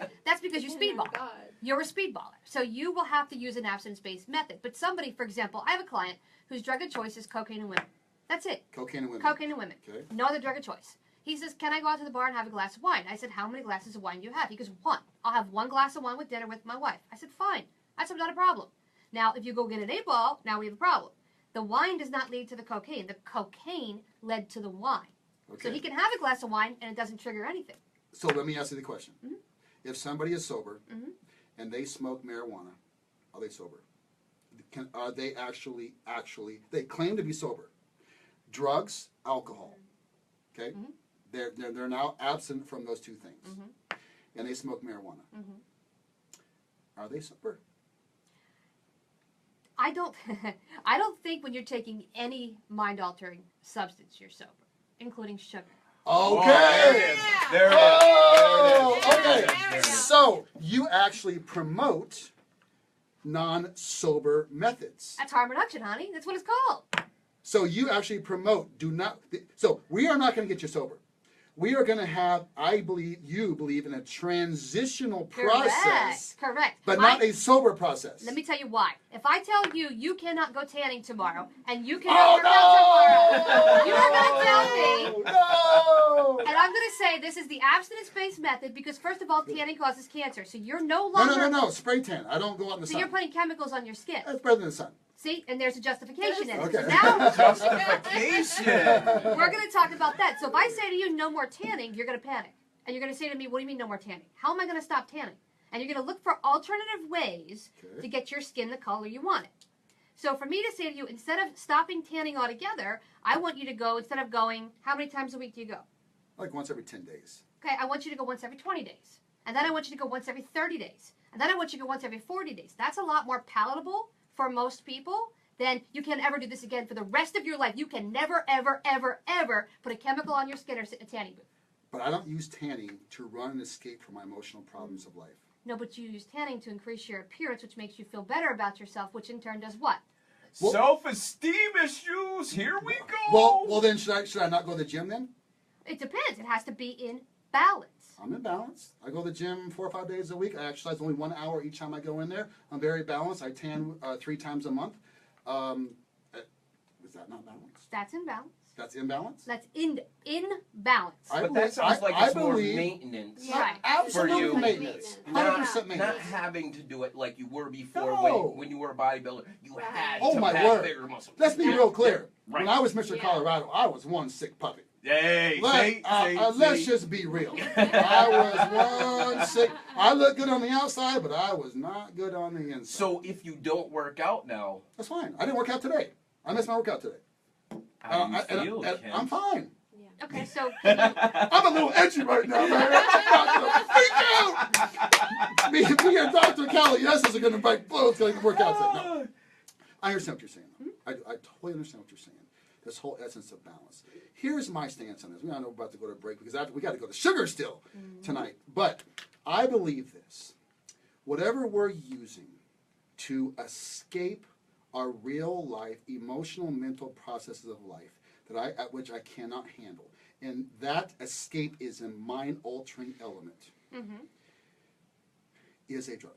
speedballing. God. You're a speedballer. So you will have to use an abstinence-based method. But somebody, for example, I have a client whose drug of choice is cocaine and women. That's it. Cocaine and women. Cocaine and women. Okay. No other drug of choice. He says, can I go out to the bar and have a glass of wine? I said, how many glasses of wine do you have? He goes, 1. I'll have 1 glass of wine with dinner with my wife. I said, fine. I said, not a problem. Now, if you go get an 8-ball, now we have a problem. The wine does not lead to the cocaine. The cocaine led to the wine. Okay. So he can have a glass of wine and it doesn't trigger anything. So let me ask you the question. Mhm. If somebody is sober Mhm. and they smoke marijuana, are they sober? Are they actually, they claim to be sober. Drugs, alcohol, okay? Mhm. They're now absent from those 2 things. Mhm. And they smoke marijuana. Mhm. Are they sober? I don't think when you're taking any mind-altering substance, you're sober, including sugar. Okay. There it is. There it is. Oh, There it is. okay. There it is. So you actually promote non-sober methods. That's harm reduction, honey. That's what it's called. So you actually promote, so we are not going to get you sober. We are going to have, you believe in a transitional process, Correct. but not a sober process. Let me tell you why. If I tell you you cannot go tanning tomorrow and you Oh, cannot work out tomorrow, you are going to tell me. No! And I'm going to say this is the abstinence-based method because first of all, tanning causes cancer. So you're no No, longer. no, spray tan. I don't go out in the So sun. you're putting chemicals on your skin. That's better than the sun. See, and there's a justification in it. Okay. So now Justification. we're going to talk about that. So if I say to you no more tanning, you're going to panic. And you're going to say to me, what do you mean no more tanning? How am I going to stop tanning? And you're going to look for alternative ways Okay. to get your skin the color you want it. So for me to say to you, instead of stopping tanning altogether, I want you to go, instead of going, how many times a week do you go? Like once every 10 days. Okay, I want you to go once every 20 days. And then I want you to go once every 30 days. And then I want you to go once every 40 days. That's a lot more palatable for most people than you can ever do this again for the rest of your life. You can never, ever, ever, ever put a chemical on your skin or sit in a tanning booth. But I don't use tanning to run and escape from my emotional problems of life. No, but you use tanning to increase your appearance, which makes you feel better about yourself, which in turn does what? Well- Self-esteem issues. Here we go. Well, then should I not go to the gym then? It depends. It has to be in balance. I'm in balance. I go to the gym 4 or 5 days a week. I exercise only 1 hour each time I go in there. I'm very balanced. I tan 3 times a month. Is that not balanced? That's in balance. That's imbalance? That's in balance. But that sounds like it's more maintenance. Yeah. Right. Absolute For you. maintenance. Not, 100% maintenance. not having to do it like you were before No. when you were a bodybuilder. You had Oh to my have word. bigger muscles. Let's be real clear. Right. When I was Mr. Colorado, I was one sick puppy. Hey, Let's just be real. I was one sick. I looked good on the outside, but I was not good on the inside. So if you don't work out now, That's fine. I didn't work out today. I missed my workout today. how do you feel, and Ken? I'm fine. Okay, so can you, I'm a little edgy right now, man. I'm gonna freak out. Me and Dr. Cali Estes are going to break both so I can work out today. No. I understand what you're saying. I totally understand what you're saying. This whole essence of balance. Here's my stance on this. We know we're about to go to break because we got to go to sugar still tonight. But I believe this. Whatever we're using to escape our real life, emotional, mental processes of life at which I cannot handle, and that escape is a mind-altering element, is a drug.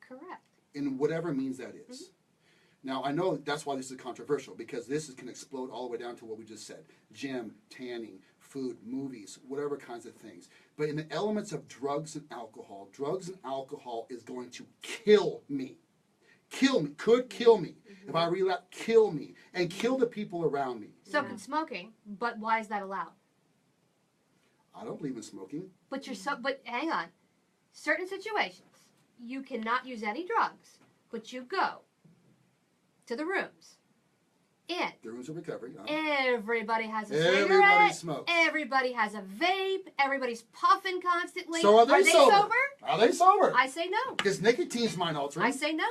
correct. In whatever means that is. Now, I know that's why this is controversial, because this can explode all the way down to what we just said. Gym, tanning, food, movies, whatever kinds of things. But in the elements of drugs and alcohol is going to kill me. Kill me. Could kill me. If I relapse, kill me. And kill the people around me. So can smoking, but why is that allowed? I don't believe in smoking. But but hang on. Certain situations, you cannot use any drugs, but you go to the rooms. And The rooms of recovery. everybody has a Everybody cigarette. smokes. Everybody has a vape. Everybody's puffing constantly. So are they sober? Are they sober? I say no. Because nicotine's mind altering. I say no.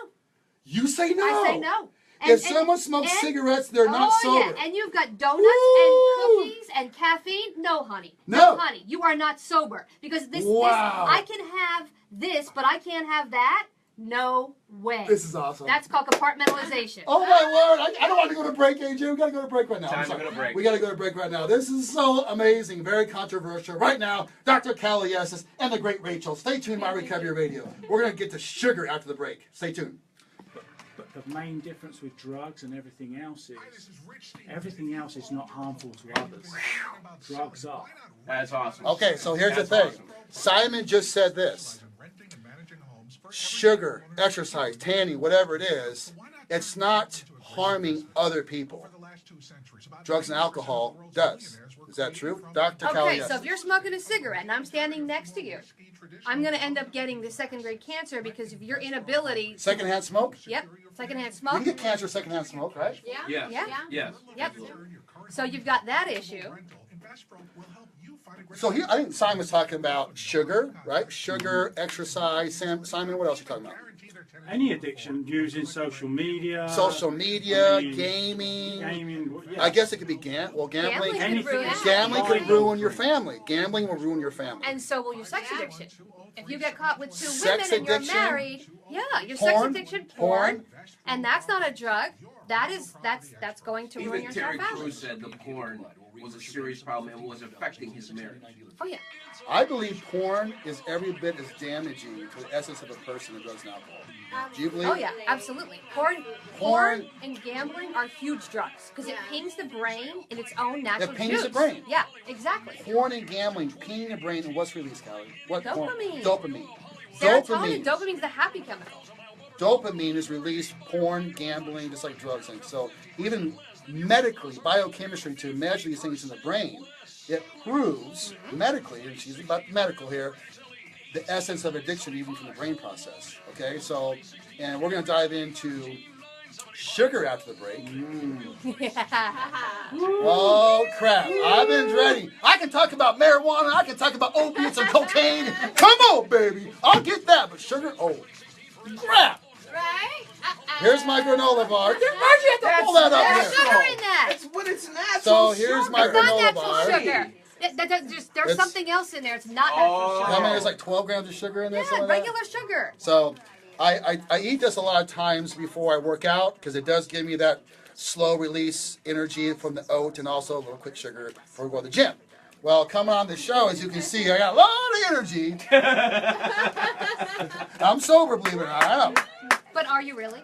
You say no. I say no. If someone smokes cigarettes, they're not sober. Yeah. And you've got donuts Woo! and cookies and caffeine. No, honey. No. honey. You are not sober. Because this Wow. I can have this, but I can't have that. No way. This is awesome. That's called compartmentalization. Oh my word! I don't want to go to break, AJ. We got to go to break right now. Time to go to break. We got to go to break right now. This is so amazing, very controversial. Right now, Dr. Cali Estes and the great Rachel. Stay tuned, My Recovery Radio. We're gonna get to sugar after the break. Stay tuned. But the main difference with drugs and everything else is not harmful to others. Drugs are. That's awesome. Okay, so here's That's the thing. awesome. Simon just said this. Sugar, exercise, tanning, whatever it is, it's not harming other people. Drugs and alcohol does. Is that true? Dr. Cali Okay, so if you're smoking a cigarette and I'm standing next to you, I'm going to end up getting the second-grade cancer because of your inability. Secondhand smoke? Yep, secondhand You smoke. can get cancer secondhand smoke, right? Yeah. Yes. Yeah. Yes. Yep. So you've got that issue. So here, I think Simon was talking about sugar, right? Sugar, exercise. Simon, what else are you talking about? Any addiction using social media. Social media, I mean, gaming. yeah. I guess it could be gambling. Gambling could ruin it. Gambling could ruin your family. Gambling will ruin your family. And so will your sex addiction. If you get caught with two Sex women and you're addiction? married, yeah, your Porn? sex addiction, porn, and that's not a drug. That's going to ruin Even your Terry entire family. Crews said the porn was a serious problem and was affecting his marriage. Oh yeah. I believe porn is every bit as damaging to the essence of a person as drugs and alcohol. Do you believe? Oh yeah, absolutely. Porn and gambling are huge drugs because it pings the brain in its own natural It pings juice. the brain. Yeah, exactly. Porn and gambling pinging the brain, and what's released, Callie? What porn? Dopamine. Dopamine. Serotonin. Dopamine's the happy chemical. Dopamine is released, porn, gambling, just like drugs. And so even medically, biochemistry, to measure these things in the brain, it proves medically, and she's about medical here, the essence of addiction even from the brain process. Okay, so, and we're going to dive into sugar after the break. Oh, crap. I've been ready. I can talk about marijuana. I can talk about opiates and cocaine. Come on, baby. I'll get that. But sugar, oh, crap. Right? Here's my granola bar. Why'd you have to pull that up There's here? sugar in that. It's when it's natural. So here's my sugar. It's not granola natural bar. sugar. There's It's- something else in there. It's not natural Oh. sugar. How many? There's like 12 grams of sugar in there? Yeah, something like that? regular sugar. So I eat this a lot of times before I work out because it does give me that slow release energy from the oat and also a little quick sugar before we go to the gym. Well, coming on the show, as you can see, I got a lot of energy. I'm sober, believe it or not. I am. But are you really?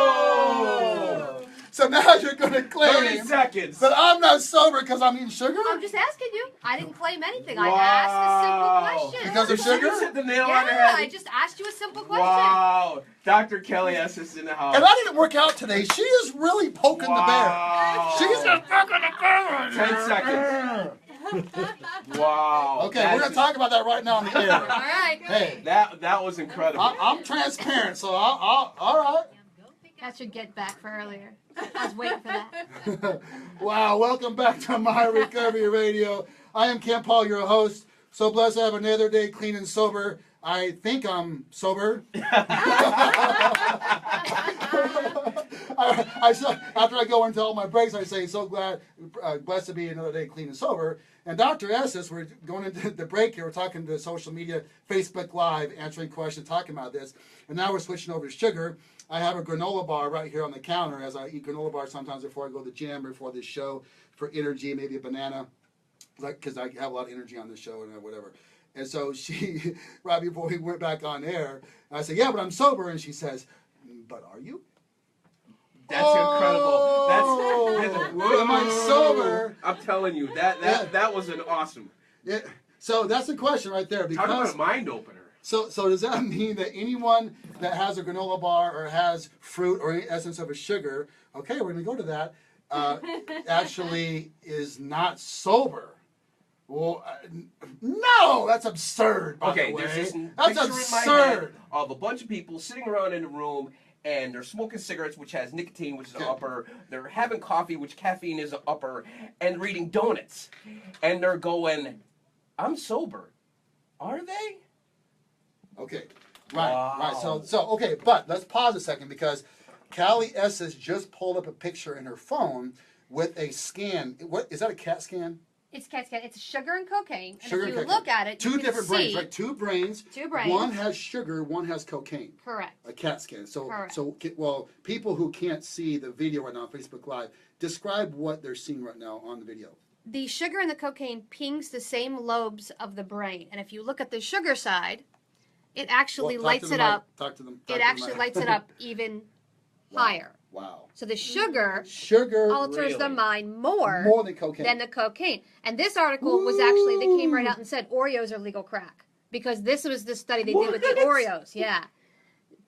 Oh! So now you're going to 30 claim seconds. that I'm not sober because I'm eating sugar? I'm just asking you. I didn't claim anything. I Wow. asked a simple question. Because of She sugar? just hit the nail on the Yeah, head. I just asked you a simple question. Wow. Dr. Cali Estes in the house. And I didn't work out today. She is really poking the bear. Wow. She's just poking the bear. 10 seconds. Wow. Okay, we're going to talk about that right now on the All air. right. Hey, That was incredible. I'm transparent, so all right. That's your get back for earlier. I was waiting for that. Wow, welcome back to My Recovery Radio. I am Ken Paul, your host. So blessed to have another day clean and sober. I think I'm sober. After I go into all my breaks, I say, so blessed to be another day clean and sober. And Dr. Estes, we're going into the break here. We're talking to social media, Facebook Live, answering questions, talking about this. And now we're switching over to sugar. I have a granola bar right here on the counter as I eat granola bars sometimes before I go to the gym or before this show for energy, maybe a banana, because I have a lot of energy on this show and whatever. And so she, right before we went back on air, I said, yeah, but I'm sober. And she says, but are you? That's incredible. That's Am I sober? I'm telling you, that was an awesome. Yeah. So that's the question right there. Talk about Because a mind opener. so does that mean that anyone that has a granola bar or has fruit or any essence of a sugar, okay, we're going to go to that, actually is not sober? Well, no, that's absurd. By Okay, the way. there's this That's picture in my head absurd. of a bunch of people sitting around in a room and they're smoking cigarettes, which has nicotine, which is an upper. They're having coffee, which caffeine is an upper, and they're eating donuts. And they're going, I'm sober. Are they? Okay, Right. So okay, but let's pause a second because Cali Estes just pulled up a picture in her phone with a scan. What is that? A CAT scan? It's CAT scan. It's sugar and cocaine. And Sugar if you and look cocaine. at it, Two you can different see brains, right? Two brains. Two brains. One has sugar, one has cocaine. Correct. A CAT scan. Correct. So well, people who can't see the video right now on Facebook Live, describe what they're seeing right now on the video. The sugar and the cocaine pings the same lobes of the brain, and if you look at the sugar side, it actually lights it up. Talk to them. It actually lights it up even higher. Wow. So the sugar alters really? the mind more than cocaine. than the cocaine. And this article was actually, they came right out and said Oreos are legal crack. Because this was the study they did with the Oreos. Yeah.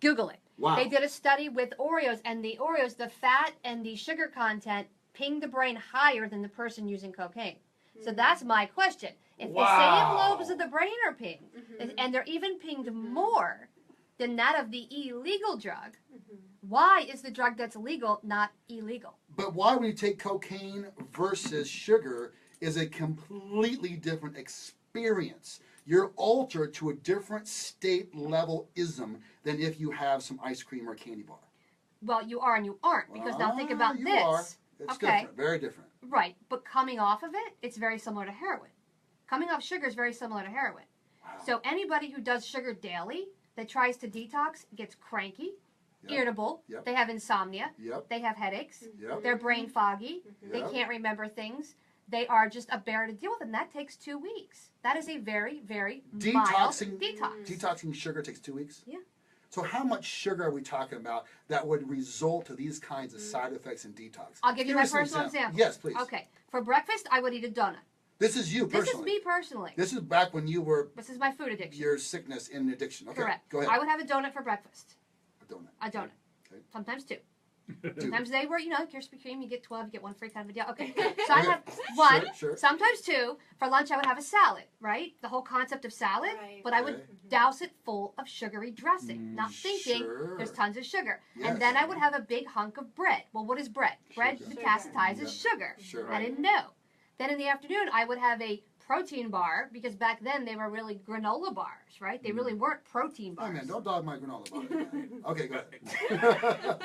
Google it. Wow. They did a study with Oreos, and the Oreos, the fat and the sugar content pinged the brain higher than the person using cocaine. So that's my question. If the same lobes of the brain are pinged, and they're even pinged more than that of the illegal drug, why is the drug that's legal not illegal? But why, when you take cocaine versus sugar, is a completely different experience. You're altered to a different state level-ism than if you have some ice cream or candy bar. Well, you are and you aren't, because now think about you this. Are. It's different, very different. Right, but coming off of it, it's very similar to heroin. Coming off sugar is very similar to heroin. Wow. So anybody who does sugar daily that tries to detox gets cranky, irritable, they have insomnia, they have headaches, they're brain foggy, they can't remember things. They are just a bear to deal with, and that takes 2 weeks. That is a very, very mild detox. Detoxing sugar takes 2 weeks? Yeah. So how much sugar are we talking about that would result to these kinds of side effects in detox? I'll give you my personal example. Yes, please. Okay. For breakfast, I would eat a donut. This is you personally. This is me personally. This is back when you were... This is my food addiction. Your sickness in addiction. Okay, correct. Go ahead. I would have a donut for breakfast. A donut. A donut. Okay. Sometimes 2. Sometimes they were, Krispy Kreme, you get 12, you get 1 free kind of a deal. Okay, so I have 1, sometimes 2. For lunch, I would have a salad, right? The whole concept of salad, but I would douse it full of sugary dressing, not thinking there's tons of sugar. Yes. And then I would have a big hunk of bread. Well, what is bread? Bread metastasizes sugar. I didn't know. Then in the afternoon, I would have a protein bar, because back then they were really granola bars, right? They really weren't protein bars. Oh man, don't dog my granola bar. Okay, go ahead.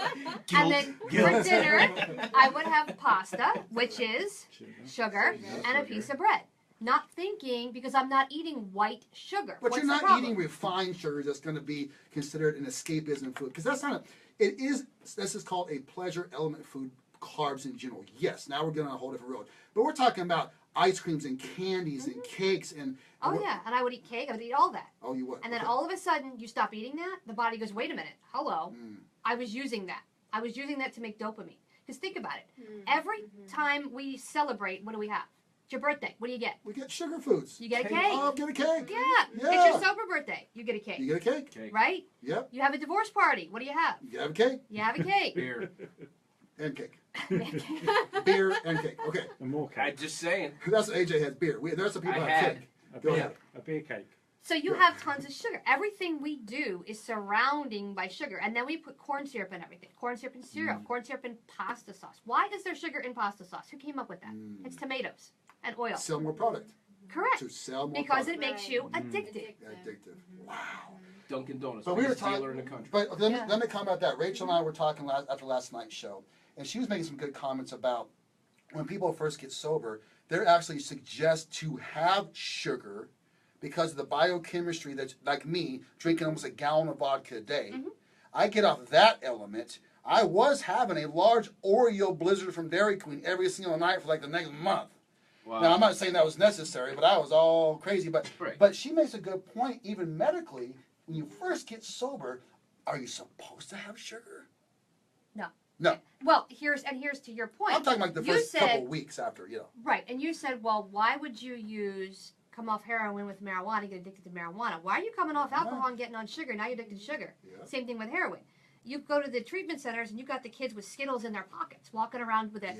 And then for dinner, I would have pasta, which is sugar, and a piece of bread. Not thinking, because I'm not eating white sugar. But What's you're the not problem? eating refined sugar that's going to be considered an escapism food. Because that's not this is called a pleasure element food, carbs in general. Yes, now we're getting on a whole different road. But we're talking about ice creams and candies and cakes and... Oh, yeah, and I would eat cake. I would eat all that. Oh, you would? And then all of a sudden, you stop eating that, the body goes, wait a minute, hello, I was using that. I was using that to make dopamine. Because think about it. Every time we celebrate, what do we have? It's your birthday. What do you get? We get sugar foods. You get a cake. Oh, get a cake. Yeah. It's your sober birthday. You get a cake. You get a cake. Right? Yep. You have a divorce party. What do you have? You have a cake. You have a cake. Beer. And cake. Beer and cake. Okay. And more cake. I'm just saying. That's what AJ has, beer. There's some people I have had cake. A beer cake. So you have tons of sugar. Everything we do is surrounding by sugar. And then we put corn syrup in everything. Corn syrup in cereal. Corn syrup in pasta sauce. Why is there sugar in pasta sauce? Who came up with that? It's tomatoes and oil. Sell more product. Correct. To sell more because product. it makes you addicted. Addictive. Wow. Dunkin' Donuts. But we were biggest dealer talking, in the country. but let me comment about that. Rachel and I were talking after last night's show, and she was making some good comments about when people first get sober, they actually suggest to have sugar because of the biochemistry that's like me, drinking almost a gallon of vodka a day. I get off that element. I was having a large Oreo blizzard from Dairy Queen every single night for like the next month. Wow. Now, I'm not saying that was necessary, but I was all crazy. But she makes a good point, even medically, when you first get sober, are you supposed to have sugar? No. No. Well, here's to your point. I'm talking like the first couple weeks after, Right, and you said, well, why would you come off heroin with marijuana, get addicted to marijuana? Why are you coming off alcohol and getting on sugar? Now you're addicted to sugar. Yeah. Same thing with heroin. You go to the treatment centers and you got the kids with Skittles in their pockets, walking around with a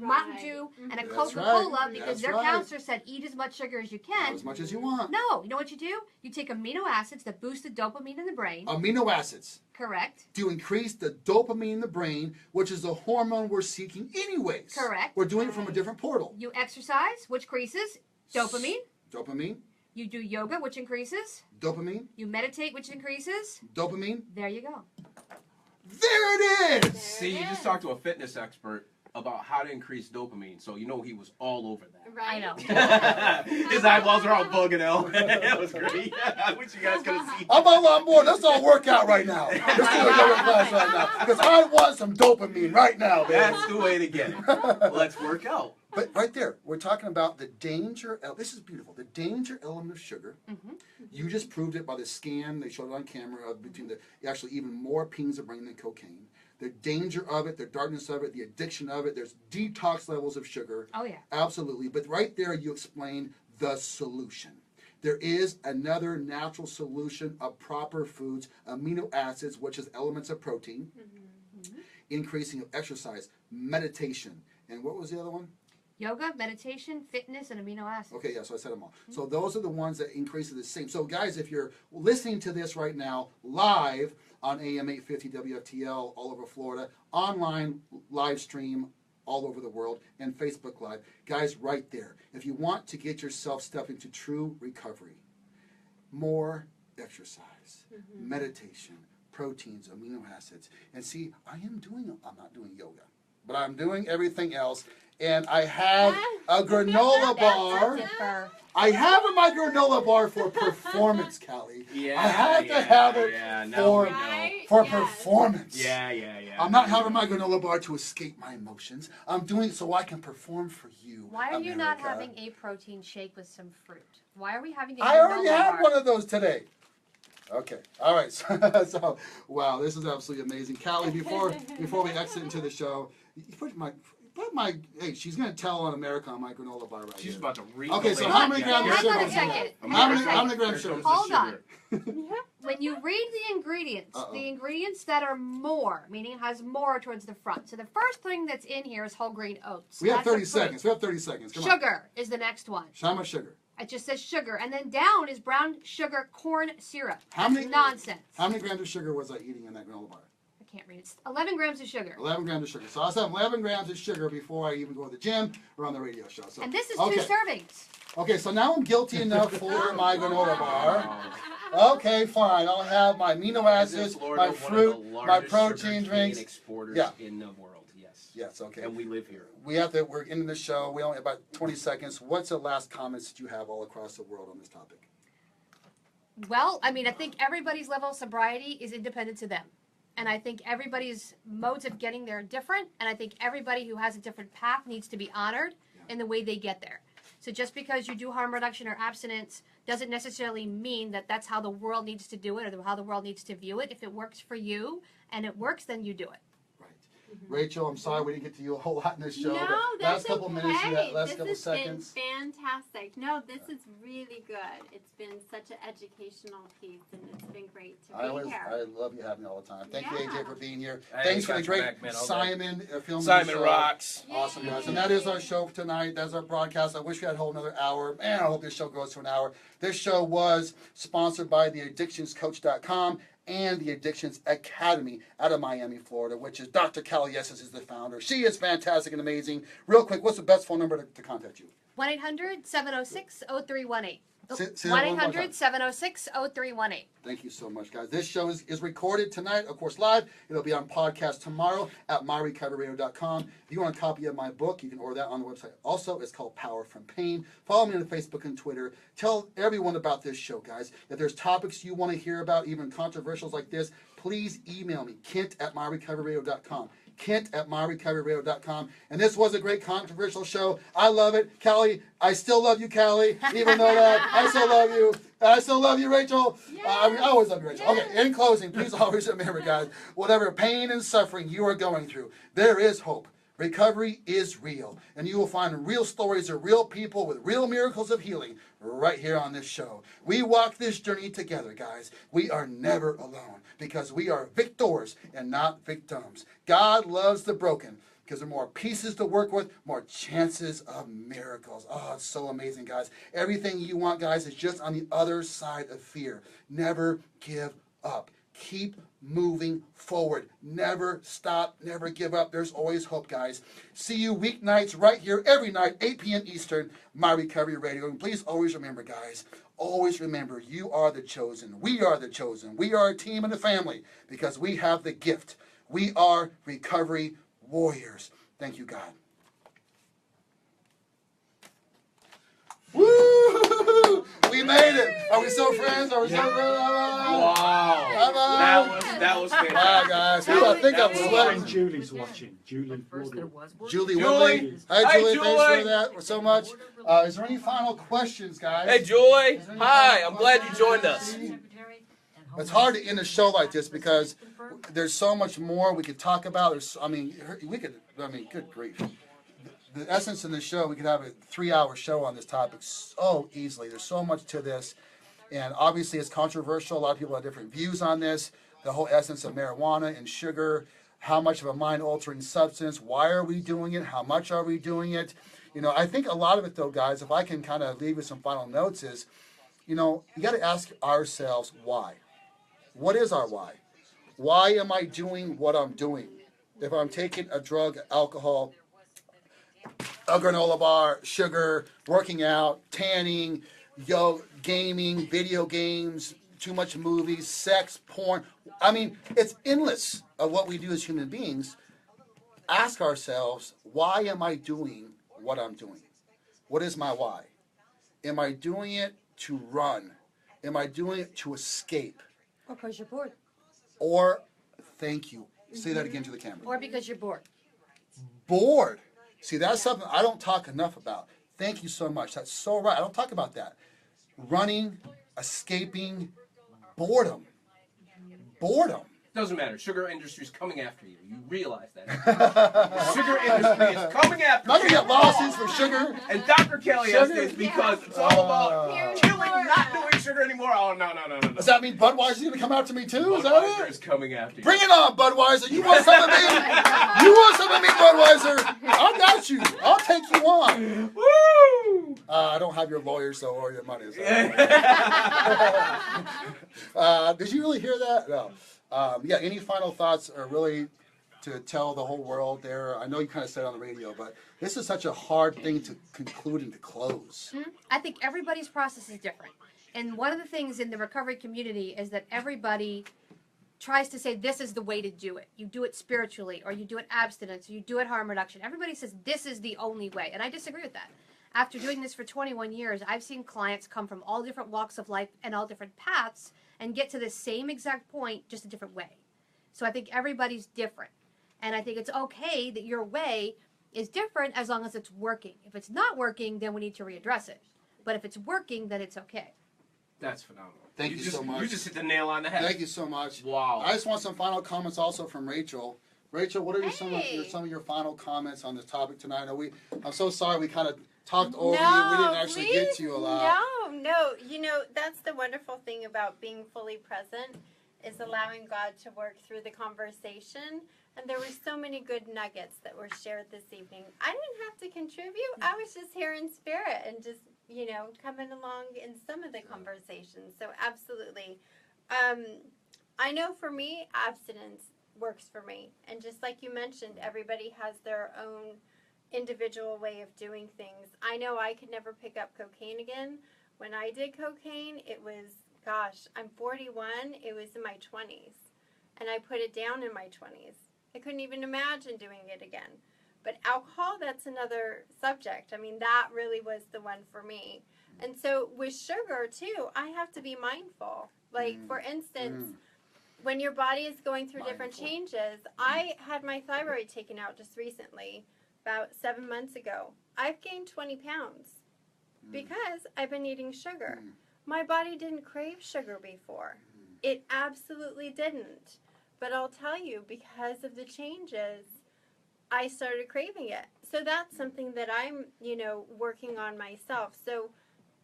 Mountain Dew and a Coca-Cola because their counselor said eat as much sugar as you can. Not as much as you want. No, you know what you do? You take amino acids that boost the dopamine in the brain. Amino acids. Correct. To increase the dopamine in the brain, which is the hormone we're seeking anyways. Correct. We're doing it from a different portal. You exercise, which increases dopamine. Dopamine. You do yoga, which increases. Dopamine. You meditate, which increases. Dopamine. There you go. There it is. See, you just talked to a fitness expert about how to increase dopamine, so you know he was all over that. I know. His eyeballs are all bugging out. That was great. I wish you guys could have seen. I'm all on board. Let's all work out right now. Let's do a yoga class right now. Because I want some dopamine right now, baby. That's the way to get it. Let's work out. But right there, we're talking about the danger. This is beautiful. The danger element of sugar. You just proved it by the scan. They showed it on camera between the actually even more pings of brain than cocaine. The danger of it, the darkness of it, the addiction of it. There's detox levels of sugar. Oh, yeah. Absolutely. But right there, you explain the solution. There is another natural solution of proper foods, amino acids, which is elements of protein, increasing of exercise, meditation. And what was the other one? Yoga, meditation, fitness, and amino acids. Okay, yeah, so I said them all. So those are the ones that increase the same. So guys, if you're listening to this right now, live on AM 850 WFTL all over Florida, online live stream all over the world, and Facebook Live, guys, right there. If you want to get yourself stepped into true recovery, more exercise, meditation, proteins, amino acids. And see, I'm not doing yoga, but I'm doing everything else. And I have a granola bar. I have my granola bar for performance, Cali. Yeah, I have to have it for performance. Yeah. I'm not having my granola bar to escape my emotions. I'm doing it so I can perform for you. Why are you not America. having a protein shake with some fruit? Why are we having a I already granola had bar? one of those today. Okay. All right. So, wow, this is absolutely amazing. Cali, before we exit into the show, you put my hey, she's gonna tell on America on my granola bar right She's here. about to read. Okay, so how many grams of Hang on sugar? a second. How many grams of sugar? Hold on. When you read the ingredients, Uh-oh. the ingredients that are more, meaning it has more towards the front. So the first thing that's in here is whole grain oats. We have That's 30 the fruit. seconds. We have 30 seconds. Come on. Sugar is the next one. How much sugar? It just says sugar. And then down is brown sugar corn syrup. How That's many- nonsense. How many grams of sugar was I eating in that granola bar? I can't read it. It's 11 grams of sugar. 11 grams of sugar. So I was having 11 grams of sugar before I even go to the gym or on the radio show. So And this is okay. 2 servings. Okay, so now I'm guilty enough for my granola bar. Okay, fine. I'll have my amino acids, my fruit, my protein drinks. Exporters Yeah. in the world. Yes. Yes, okay. And we live here. We're into the show. We only have about 20 seconds. What's the last comments that you have all across the world on this topic? Well, I mean, I think everybody's level of sobriety is independent to them. And I think everybody's modes of getting there are different. And I think everybody who has a different path needs to be honored in the way they get there. So just because you do harm reduction or abstinence doesn't necessarily mean that that's how the world needs to do it or how the world needs to view it. If it works for you and it works, then you do it. Right. Rachel, I'm sorry we didn't get to you a whole lot in this show. No, but that's last couple okay. minutes, last This couple has seconds. been fantastic. No, this is really good. It's been such an educational piece, and it's been great to be here. I love you having me all the time. Thank you, Yeah. AJ, for being here. Hey, Thanks for the got your great back, man, all day. Simon filming Simon the show. rocks. Awesome, guys. And that is our show for tonight. That's our broadcast. I wish we had a whole another hour. Man, I hope this show goes to an hour. This show was sponsored by theaddictionscoach.com and the Addictions Academy out of Miami, Florida, which is Dr. Cali Estes is the founder. She is fantastic and amazing. Real quick, what's the best phone number to contact you? 1-800-706-0318. Say that one more time. 1-800-706-0318. Thank you so much, guys. This show is recorded tonight, of course, live. It'll be on podcast tomorrow at myrecoveryradio.com. If you want a copy of my book, you can order that on the website. Also, it's called Power from Pain. Follow me on Facebook and Twitter. Tell everyone about this show, guys. If there's topics you want to hear about, even controversials like this, please email me, Kent@myrecoveryradio.com. Kent@myrecoveryradio.com. And this was a great controversial show. I love it. Callie, I still love you, Callie. Even though that, I still love you. I still love you, Rachel. I always love you, Rachel. Okay, in closing, please always remember, guys, whatever pain and suffering you are going through, there is hope. Recovery is real, and you will find real stories of real people with real miracles of healing right here on this show. We walk this journey together, guys. We are never alone because we are victors and not victims. God loves the broken because there are more pieces to work with, more chances of miracles. Oh, it's so amazing, guys. Everything you want, guys, is just on the other side of fear. Never give up. Keep moving forward. Never stop, never give up. There's always hope, guys. See you weeknights right here every night, 8 p.m. Eastern, My Recovery Radio. And please always remember, guys, always remember, you are the chosen. We are the chosen. We are a team and a family because we have the gift. We are recovery warriors. Thank you, God. Woo! We made it. Are we still friends? Are we still friends? Wow. That was fantastic. Wow, guys. I think I'm sweating. Julie's watching. Julie. Julie Woodley. Hi, Julie. Thanks for that so much. Is there any final questions, guys? Hey, Julie. Hi. I'm glad you joined us. It's hard to end a show like this because there's so much more we could talk about. Good grief. The essence of the show, we could have a 3-hour show on this topic so easily. There's so much to this. And obviously it's controversial. A lot of people have different views on this. The whole essence of marijuana and sugar, how much of a mind-altering substance, why are we doing it, how much are we doing it? I think a lot of it, though, guys, if I can kind of leave with some final notes is, you got to ask ourselves why. What is our why? Why am I doing what I'm doing? If I'm taking a drug, alcohol, a granola bar, sugar, working out, tanning, gaming, video games, too much movies, sex, porn. I mean, it's endless of what we do as human beings. Ask ourselves, why am I doing what I'm doing? What is my why? Am I doing it to run? Am I doing it to escape? Or because you're bored. Or, thank you. Say that again to the camera. Or because you're bored. Bored. See, that's something I don't talk enough about. Thank you so much. That's so right. I don't talk about that. Running, escaping, boredom. Boredom. Doesn't matter. Sugar industry's coming after you. You realize that. The sugar industry is coming after you. Not gonna get lawsuits for sugar. And Dr. Cali Estes, because it's all about killing, not doing sugar anymore. Oh, no. Does that mean Budweiser's gonna come after me too? Is that Budweiser it? is coming after you. Bring it on, Budweiser. You want some of me? You want some of me, Budweiser? I got you. I'll take you on. Woo! I don't have your lawyers, though, or your money. So. Did you really hear that? No. Any final thoughts are really to tell the whole world there? I know you kind of said it on the radio, but this is such a hard thing to conclude and to close. I think everybody's process is different. And one of the things in the recovery community is that everybody tries to say this is the way to do it. You do it spiritually, or you do it abstinence, or you do it harm reduction. Everybody says this is the only way, and I disagree with that. After doing this for 21 years, I've seen clients come from all different walks of life and all different paths and get to the same exact point, just a different way. So I think everybody's different. And I think it's okay that your way is different as long as it's working. If it's not working, then we need to readdress it. But if it's working, then it's okay. That's phenomenal. Thank you so much. You just hit the nail on the head. Thank you so much. Wow. I just want some final comments also from Rachel. Rachel, what are some of your final comments on this topic tonight? I'm so sorry we kind of talked over you. We didn't actually get to you a lot. No. That's the wonderful thing about being fully present is allowing God to work through the conversation. And there were so many good nuggets that were shared this evening. I didn't have to contribute. I was just here in spirit and just, coming along in some of the conversations. So absolutely. I know for me, abstinence works for me. And just like you mentioned, everybody has their own individual way of doing things. I know I could never pick up cocaine again. When I did cocaine, it was, I'm 41, it was in my 20s. And I put it down in my 20s. I couldn't even imagine doing it again. But alcohol, that's another subject. I mean, that really was the one for me. And so with sugar, too, I have to be mindful. Like, for instance, when your body is going through different changes, I had my thyroid taken out just recently, about 7 months ago. I've gained 20 pounds because I've been eating sugar. My body didn't crave sugar before. It absolutely didn't. But I'll tell you, because of the changes, I started craving it. So that's something that I'm, working on myself. So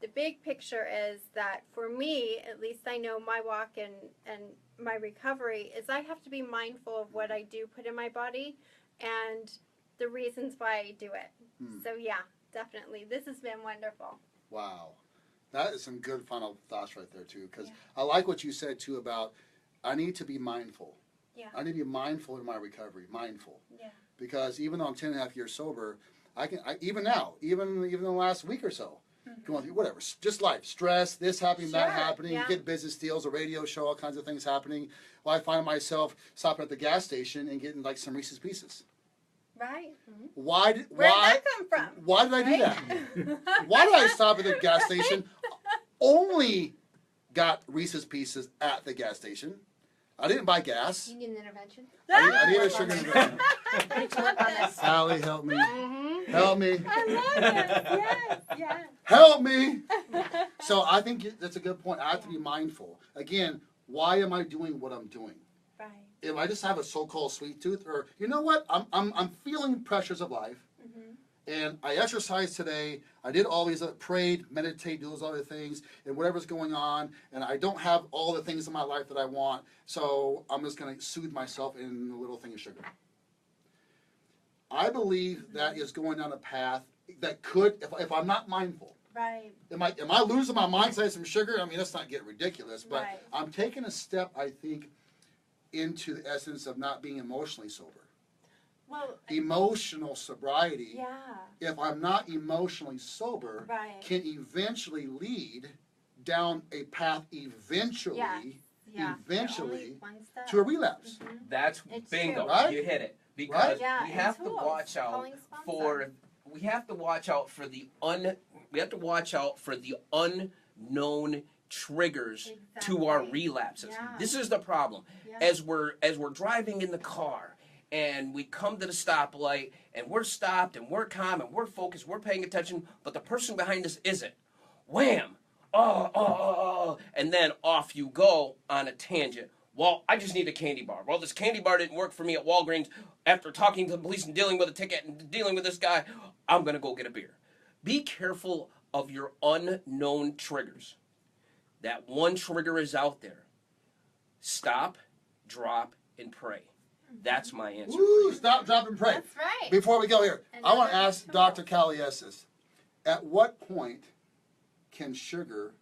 the big picture is that for me, at least I know my walk and my recovery is I have to be mindful of what I do put in my body and the reasons why I do it. So yeah, definitely. This has been wonderful. Wow. That is some good final thoughts right there, too, because I like what you said, too, about I need to be mindful. Yeah. I need to be mindful in my recovery. Mindful. Yeah. Because even though I'm 10.5 years sober, even now, even in the last week or so, going through whatever, just life, stress, this happening, that happening, yeah. you get business deals, a radio show, all kinds of things happening. Well, I find myself stopping at the gas station and getting like some Reese's Pieces. Right. Why did Where did that come from? Why did I do that? Why did I stop at the gas station? Only got Reese's Pieces at the gas station. I didn't buy gas. You need an intervention? I need a sugar intervention. Yes. Sally, help me. Mm-hmm. Help me. I love it. Yes. Yes. Help me. So I think that's a good point. I have to be mindful. Again, why am I doing what I'm doing? Right. If I just have a so-called sweet tooth, or you know what, I'm feeling pressures of life, and I exercised today. I did all these, prayed, meditate, do those other things, and whatever's going on, and I don't have all the things in my life that I want, so I'm just going to soothe myself in a little thing of sugar. I believe that is going down a path that could, if I'm not mindful. Right. Am I losing my mind because I had some sugar? I mean, let's not get ridiculous, but Right. I'm taking a step, I think, into the essence of not being emotionally sober. Well. Emotional sobriety, Yeah. if I'm not emotionally sober, Right. can eventually lead down a path eventually Yeah. eventually Only one step. to a relapse. That's It's bingo. true. Right? You hit it. Because Right? Yeah, we and have to tools. watch out Calling sponsor. for the unknown triggers to our Exactly. relapses. Yeah. This is the problem. Yeah. As we're driving in the car and we come to the stoplight and we're stopped and we're calm and we're focused, we're paying attention, but the person behind us isn't. Wham! Oh, and then off you go on a tangent. Well, I just need a candy bar. Well, this candy bar didn't work for me at Walgreens. After talking to the police and dealing with a ticket and dealing with this guy, I'm going to go get a beer. Be careful of your unknown triggers. That one trigger is out there. Stop, drop, and pray. That's my answer. Woo, stop, drop, and pray. That's right. Before we go here, And I want to another ask tool. Dr. Cali Estes, at what point can sugar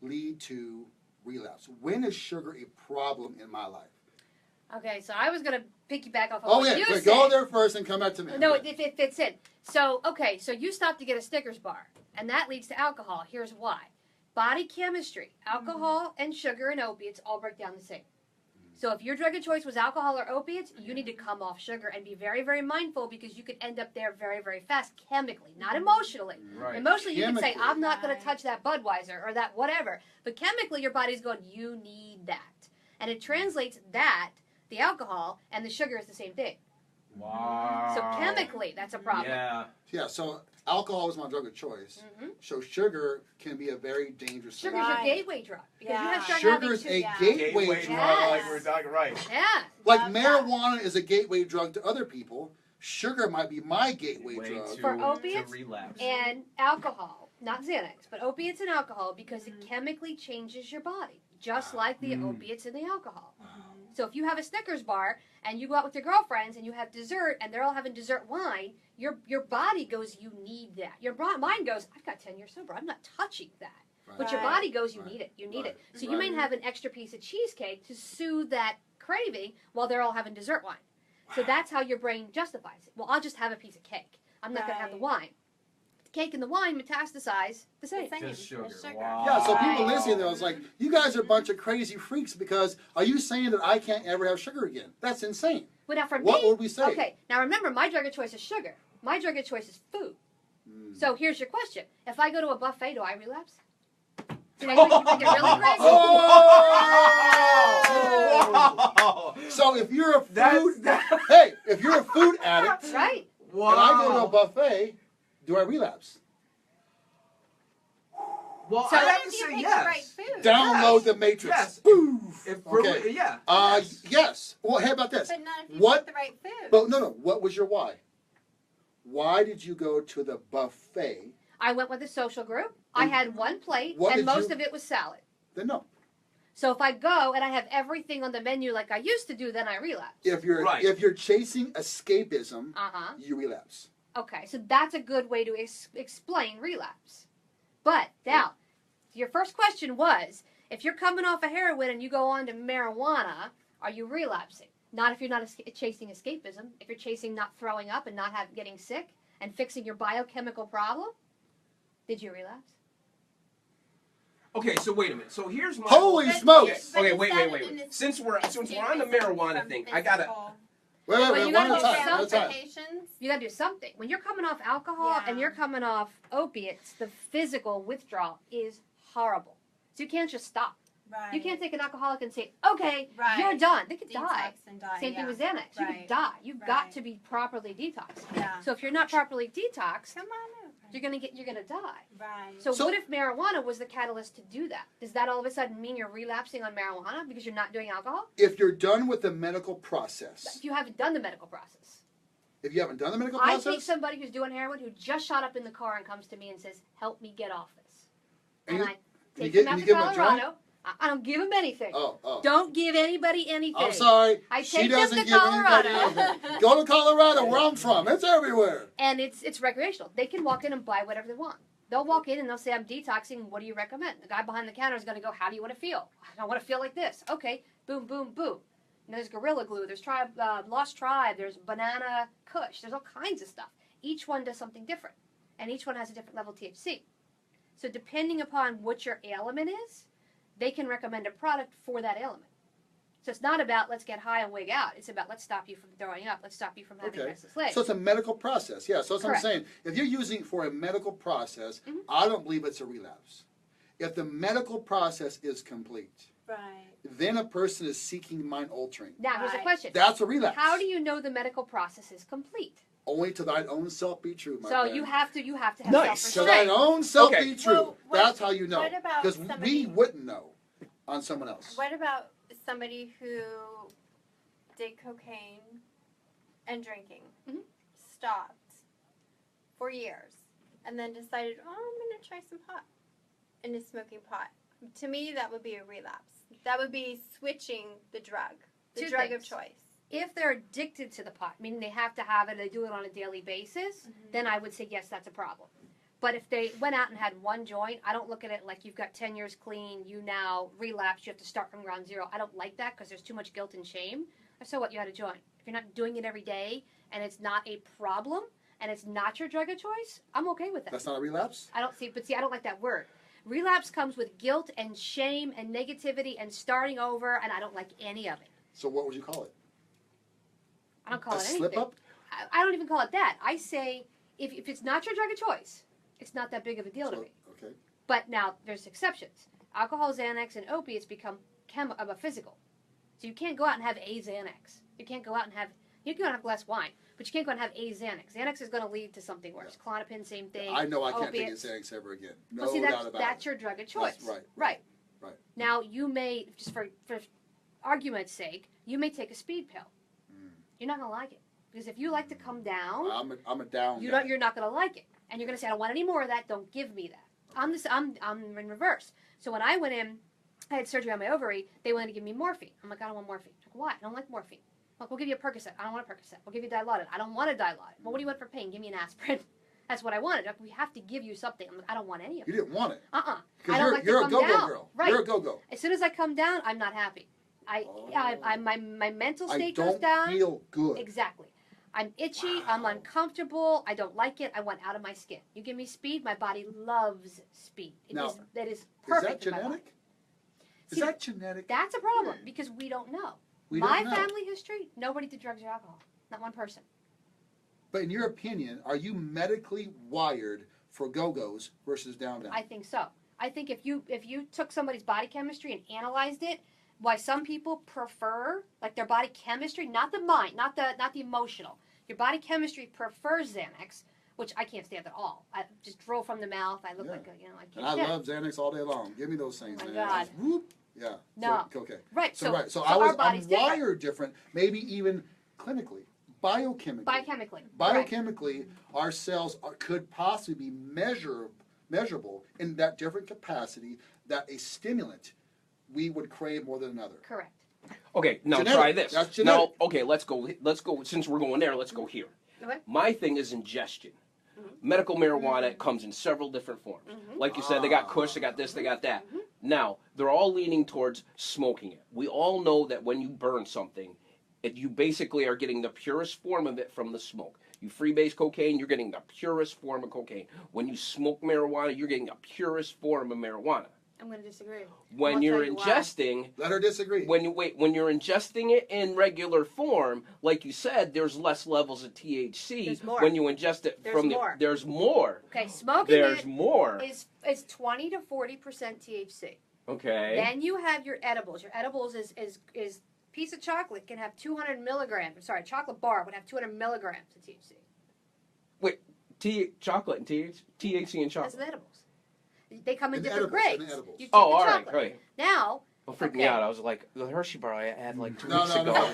lead to relapse? When is sugar a problem in my life? Okay, so I was going to piggyback off of Oh, what yeah. you Wait, said. go there first and come back to me. No, it fits in. So, okay, so you stop to get a Snickers bar, and that leads to alcohol. Here's why. Body chemistry, alcohol and sugar and opiates all break down the same. So if your drug of choice was alcohol or opiates, you need to come off sugar and be very, very mindful because you could end up there very, very fast chemically, not emotionally. Right. Emotionally, you can say, Chemically. I'm not going to Right. touch that Budweiser or that whatever. But chemically, your body's going, you need that. And it translates that, the alcohol, and the sugar is the same thing. Wow. So chemically, that's a problem. Yeah. Yeah, so alcohol is my drug of choice. Mhm. So sugar can be a very dangerous thing. Sugar's Right. your gateway drug. Because you Yeah. have to start having Sugar's two. a Yeah. gateway Gateway drug. drug, like we were talking, right. Yeah. Like Love that. marijuana is a gateway drug to other people. Sugar might be my gateway Way drug. For to opiates relapse. And alcohol, not Xanax, but opiates and alcohol because it chemically changes your body, just like the opiates and the alcohol. So if you have a Snickers bar and you go out with your girlfriends and you have dessert and they're all having dessert wine, your body goes, you need that. Your mind goes, I've got 10 years sober, I'm not touching that. But your Right. body goes, you Right. need it, you need Right. it. So you may have an extra piece of cheesecake to soothe that craving while they're all having dessert wine. So that's how your brain justifies it. Well, I'll just have a piece of cake. I'm not going to have the Right. wine. The cake and the wine metastasize the same. The same. Just sugar. The sugar. Wow. Yeah, so people Right. listening, I was like, you guys are a bunch of crazy freaks because are you saying that I can't ever have sugar again? That's insane. Well, now for What me, would we say? okay, now remember, my drug of choice is sugar. My drug of choice is food. So here's your question. If I go to a buffet, do I relapse? Did I think it really crazy? Oh! So if you're a food, That's hey, if you're a food addict Right? wow. and I go to a buffet, do I relapse? Well, So I What have to if you say pick yes. the right food? Download the Matrix. Yes. Boof. If Okay. yeah. Yes. Yes. Well, hey, about this. But not if you What- pick the right food. But no. What was your why? Why did you go to the buffet? I went with a social group. I had one plate, What and did most you- of it was salad. Then no. So if I go and I have everything on the menu like I used to do, then I relapse. If you're Right. if you're chasing escapism, Uh-huh. you relapse. Okay, so that's a good way to explain relapse. But now, Your first question was, if you're coming off of heroin and you go on to marijuana, are you relapsing? Not if you're not chasing escapism. If you're chasing not throwing up and not getting sick and fixing your biochemical problem, did you relapse? Okay, so wait a minute. So here's my Holy smokes! Okay, wait. Since we're on the marijuana thing, I gotta. Wait, you one gotta at a do time. One at a time. You gotta do something. When you're coming off alcohol and you're coming off opiates, the physical withdrawal is horrible. So you can't just stop. Right. You can't take an alcoholic and say, okay, Right. you're done. They could Detox die. and die. Same thing yeah. with Xanax. You Right. could die. You've Right. got to be properly detoxed. Yeah. So if you're not properly detoxed, Come on over. you're gonna die. Right. So So- what if marijuana was the catalyst to do that? Does that all of a sudden mean you're relapsing on marijuana because you're not doing alcohol? If you're done with the medical process, If you haven't done the medical process. if you haven't done the medical I process, take somebody who's doing heroin who just shot up in the car and comes to me and says, help me get off this. And And you- I you take get- them out and to you give 'em a joint? Colorado. I don't give them anything. oh, Don't give anybody anything. I'm sorry. I She take them doesn't to give anybody Colorado. anything. Go to Colorado, where I'm from. It's everywhere. And it's recreational. They can walk in and buy whatever they want. They'll walk in and they'll say, I'm detoxing. What do you recommend? The guy behind the counter is going to go, how do you want to feel? I want to feel like this. Okay. Boom, boom, boom. And there's Gorilla Glue. There's Lost Tribe. There's Banana Kush. There's all kinds of stuff. Each one does something different. And each one has a different level of THC. So depending upon what your ailment is, they can recommend a product for that ailment. So it's not about let's get high and wig out. It's about let's stop you from throwing up. Let's stop you from having Okay. restless legs. So it's a medical process. Yeah, so that's what I'm Correct. saying. If you're using it for a medical process, Mhm. I don't believe it's a relapse. If the medical process is complete, Right. then a person is seeking mind altering. Now here's the Right. question. That's a relapse. How do you know the medical process is complete? Only to thine own self be true, my So friend. you have to have Nice. To self-restraint. thine own self Okay. be true. Well, what- That's how you know. what about Because we somebody- wouldn't know on someone else. What about somebody who did cocaine and drinking, Mhm. stopped for years, and then decided, oh, I'm going to try some pot and is smoking pot? To me, that would be a relapse. That would be switching the drug Two drug of things. choice. If they're addicted to the pot, meaning they have to have it, they do it on a daily basis, then I would say yes, that's a problem. But if they went out and had one joint, I don't look at it like you've got 10 years clean, you now relapse, you have to start from ground zero. I don't like that because there's too much guilt and shame. So what, you had a joint. If you're not doing it every day and it's not a problem and it's not your drug of choice, I'm okay with that. That's not a relapse? I don't like that word. Relapse comes with guilt and shame and negativity and starting over, and I don't like any of it. So what would you call it? I don't call A it anything. slip up? I don't even call it that. I say if it's not your drug of choice, it's not that big of a deal to me. Okay. But now there's exceptions. Alcohol, Xanax, and opiates become physical. So you can't go out and have a Xanax. You can go out and have a glass of wine, but you can't go out and have a Xanax. Xanax is going to lead to something worse. Klonopin, same thing. I know I can't take opiates. Xanax ever again. No Well, see, doubt about that's it. your drug of choice. That's Right. right. Now, you may, just for argument's sake, you may take a speed pill. You're not going to like it. Because if you like to come down, I'm a down you're guy. not going to like it. And you're going to say, I don't want any more of that. Don't give me that. I'm in reverse. So when I went in, I had surgery on my ovary, they wanted to give me morphine. I'm like, I don't want morphine. I'm like, why? I don't like morphine. I'm like, we'll give you a Percocet. I don't want a Percocet. We'll give you Dilaudid. I don't want a Dilaudid. Well, what do you want for pain? Give me an aspirin. That's what I wanted. Like, we have to give you something. I'm like, I don't want any of You it. didn't want it. I Because don't like you're to a come go-go down. girl. Right. You're a go-go. As soon as I come down, I'm not happy. My mental state goes down. I don't feel good. Exactly. I'm itchy. I'm uncomfortable. I don't like it. I want out of my skin. You give me speed, my body loves speed. That is Is perfect that in my body. genetic? Is See, that genetic? That's a problem because we don't know. We My don't know. family history, nobody did drugs or alcohol. Not one person. But in your opinion, are you medically wired for go-go's versus down? I think so. I think if you took somebody's body chemistry and analyzed it, why some people prefer like their body chemistry, not the mind, not the emotional. Your body chemistry prefers Xanax, which I can't stand at all. I just drool from the mouth. I look like a, I can't And I stand love Xanax all day long. Give me those things, Oh my man. God. Just whoop. Yeah. No. So, okay. Right. So right. So our I'm body's different. wired different. Maybe even clinically, biochemically. Biochemically. Biochemically, our cells could possibly be measurable in that different capacity that a stimulant we would crave more than another. Correct. Okay, now Genetic. try this. That's Now, genetic. okay, let's go. Since we're going there, let's go here. Okay. My thing is ingestion. Medical marijuana comes in several different forms. Like you said, they got kush, they got this, they got that. Now, they're all leaning towards smoking it. We all know that when you burn something, you basically are getting the purest form of it from the smoke. You freebase cocaine, you're getting the purest form of cocaine. When you smoke marijuana, you're getting the purest form of marijuana. I'm going to disagree. When you're ingesting, let her disagree. When you're ingesting it in regular form, like you said, there's less levels of THC. There's more. When you ingest it there's more. Okay, smoking there's more. Is 20 to 40% THC. Okay. Then you have your edibles. Your edibles is piece of chocolate can have 200 milligrams. Sorry, chocolate bar would have 200 milligrams of THC. Wait, chocolate and THC and chocolate. That's the edibles. They come in And different edibles, grades. and edibles. You take Oh, the all right, chocolate. right. Now, Don't freak me out. I was like, the Hershey bar I had like 2 weeks ago.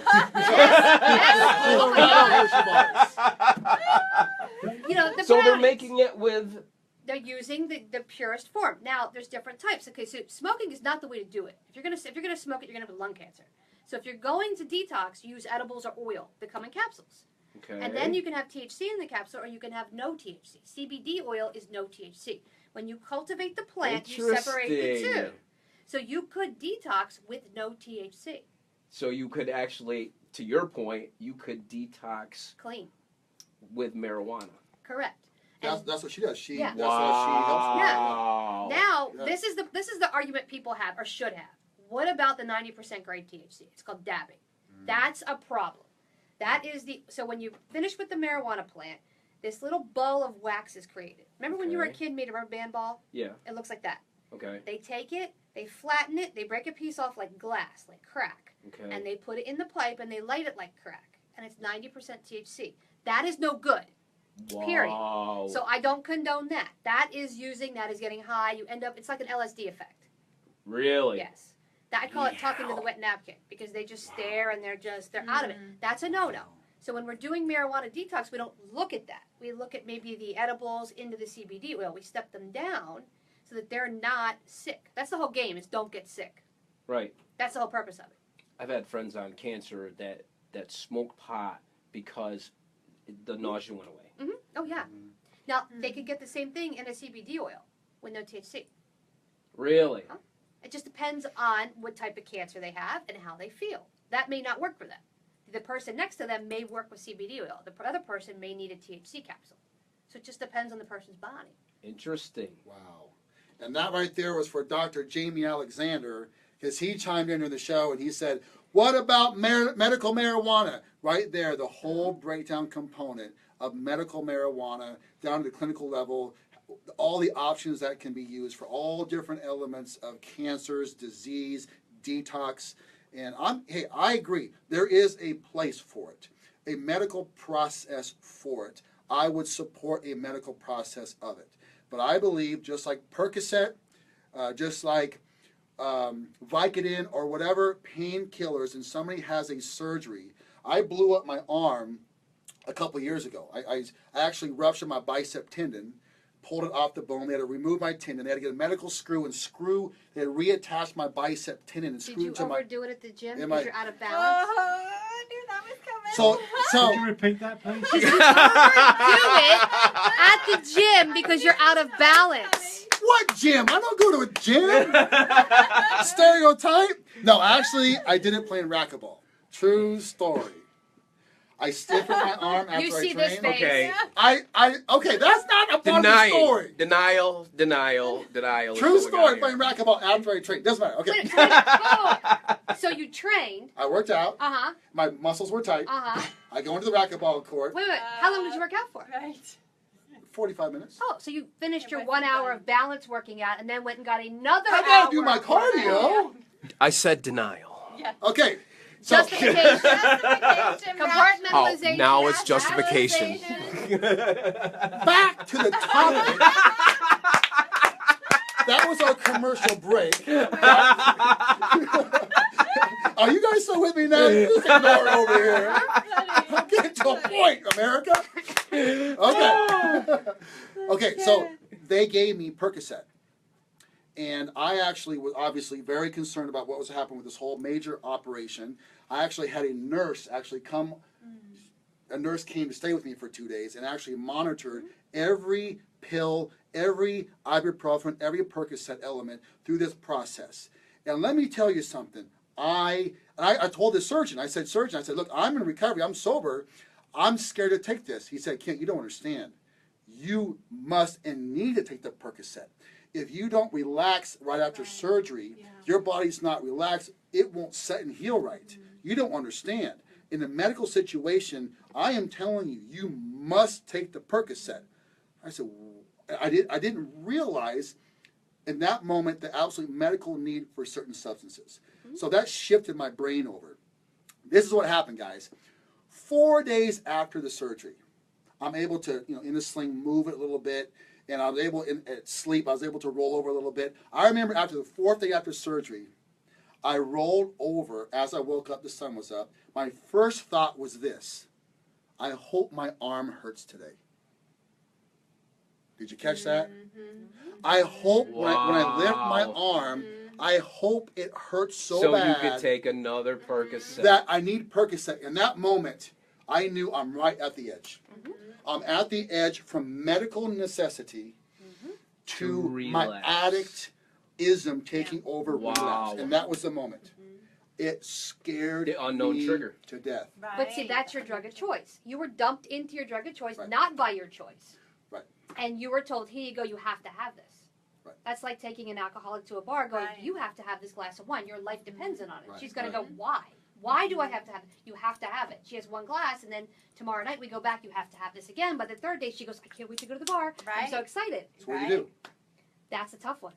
you know, the So they're brownies. making it with. They're using the purest form. Now, there's different types. Okay, so smoking is not the way to do it. If you're gonna smoke it, you're gonna have lung cancer. So if you're going to detox, use edibles or oil. They come in capsules. Okay. And then you can have THC in the capsule, or you can have no THC. CBD oil is no THC. When you cultivate the plant, you separate the two. So you could detox with no THC. So you could actually, to your point, you could detox Clean. with marijuana. Correct. That's what she does. Yeah. That's how she helps. Wow. Now, Yeah. this is the argument people have or should have. What about the 90% grade THC? It's called dabbing. That's a problem. That is so when you finish with the marijuana plant, this little ball of wax is created. Remember when you were a kid and made a rubber band ball? Yeah. It looks like that. Okay. They take it, they flatten it, they break a piece off like glass, like crack, Okay. and they put it in the pipe and they light it like crack. And it's 90% THC. That is no good. Period. Wow. So I don't condone that. That is getting high. You end up, it's like an LSD effect. Really? Yes. I call it talking to the wet napkin because they just stare and they're out of it. That's a no-no. So when we're doing marijuana detox, we don't look at that. We look at maybe the edibles into the CBD oil. We step them down so that they're not sick. That's the whole game, is don't get sick. Right. That's the whole purpose of it. I've had friends on cancer that smoked pot because the nausea went away. Mm-hmm. Oh, yeah. Now, they could get the same thing in a CBD oil with no THC. Really? Huh? It just depends on what type of cancer they have and how they feel. That may not work for them. The person next to them may work with CBD oil. The other person may need a THC capsule. So it just depends on the person's body. Interesting. Wow. And that right there was for Dr. Jamie Alexander, because he chimed in the show and he said, what about medical marijuana? Right there, the whole breakdown component of medical marijuana down to the clinical level, all the options that can be used for all different elements of cancers, disease, detox. And I agree. There is a place for it, a medical process for it. I would support a medical process of it. But I believe just like Percocet, just like Vicodin or whatever painkillers, and somebody has a surgery. I blew up my arm a couple years ago. I actually ruptured my bicep tendon, pulled it off the bone. They had to remove my tendon. They had to get a medical screw and they had to reattach my bicep tendon and screw Did you it to my... overdo it at the gym Am because I- you're out of balance? I knew that was coming. So Could you repeat that, please? Do it at the gym because you're out of balance. what gym? I don't go to a gym. Stereotype? No, actually, I didn't play in racquetball. True story. I stiffened my arm after You I see trained. this face. Okay. Okay, that's not a part of the story. Denial. True story, playing racquetball after I trained. Doesn't matter. Okay. Wait, whoa. So you trained. I worked out. Uh-huh. My muscles were tight. Uh-huh. I go into the racquetball court. Wait. How long did you work out for? Right. 45 minutes. Oh, so you finished your It 1 wasn't hour done. of balance working out and then went and got another I hour. gotta do my of cardio. I said denial. Okay. So, Justification. Justification. Compartmentalization. Oh, now it's justification. back to the topic. That was our commercial break. Are you guys still with me now? You just ignore it over here. I'm getting to a point, America. Okay. Okay, so they gave me Percocet. And I actually was obviously very concerned about what was happening with this whole major operation. I actually had a nurse actually come a nurse came to stay with me for 2 days and actually monitored every pill, every ibuprofen, every Percocet element through this process. And let me tell you something. I told the surgeon, I said, look, I'm in recovery, I'm sober, I'm scared to take this. He said, Kent, you don't understand. You must and need to take the Percocet. If you don't relax right after surgery, your body's not relaxed, it won't set and heal right. You don't understand. In a medical situation, I am telling you, you must take the Percocet. I said, I didn't realize in that moment the absolute medical need for certain substances. So that shifted my brain over. This is what happened, guys. 4 days after the surgery, I'm able to, in the sling, move it a little bit, and I was able, at sleep, I was able to roll over a little bit. I remember after the 4th day after surgery, I rolled over. As I woke up, the sun was up. My first thought was this: I hope my arm hurts today. Did you catch that? I hope when I lift my arm, I hope it hurts so bad. So you could take another Percocet. That I need Percocet. In that moment, I knew I'm right at the edge. I'm at the edge from medical necessity to my addict-ism taking over relapse. And that was the moment. It scared the unknown me trigger to death. But see, that's your drug of choice. You were dumped into your drug of choice, not by your choice. Right. And you were told, here you go, you have to have this. Right. That's like taking an alcoholic to a bar going, you have to have this glass of wine. Your life depends on it. She's going to go, why? Why do I have to have it? You have to have it. She has one glass, and then tomorrow night we go back, you have to have this again. But the third day she goes, I can't wait to go to the bar. I'm so excited. That's what you do. That's a tough one.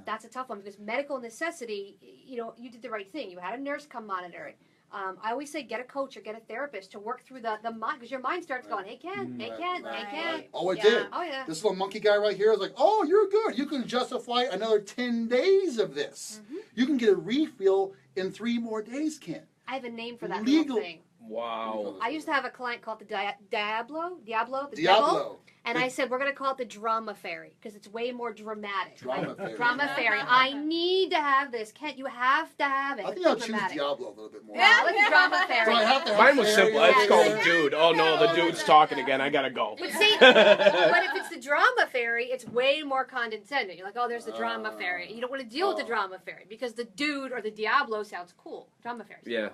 That's a tough one because medical necessity, you did the right thing. You had a nurse come monitor it. I always say get a coach or get a therapist to work through the mind, because your mind starts going, hey, Ken, hey, Ken, hey, Ken. Oh, it did. Oh, yeah. This little monkey guy right here is like, oh, you're good. You can justify another 10 days of this. You can get a refill in 3 more days, Ken. I have a name for that little thing. Wow. I used to have a client called the Diablo, the devil. And I said, we're going to call it the Drama Fairy because it's way more dramatic. Drama Fairy. Drama Fairy. I need to have this. Kent, you have to have it. I think I'll choose Diablo a little bit more. Yeah, let's Drama Fairy. So I have to have Mine was fairy. simple. I just called him dude. Oh no, the dude's talking again. I gotta go. But see, but if it's the Drama Fairy, it's way more condescending. You're like, oh, there's the Drama Fairy. You don't want to deal with the Drama Fairy because the dude or the Diablo sounds cool. Drama Fairy. Yeah.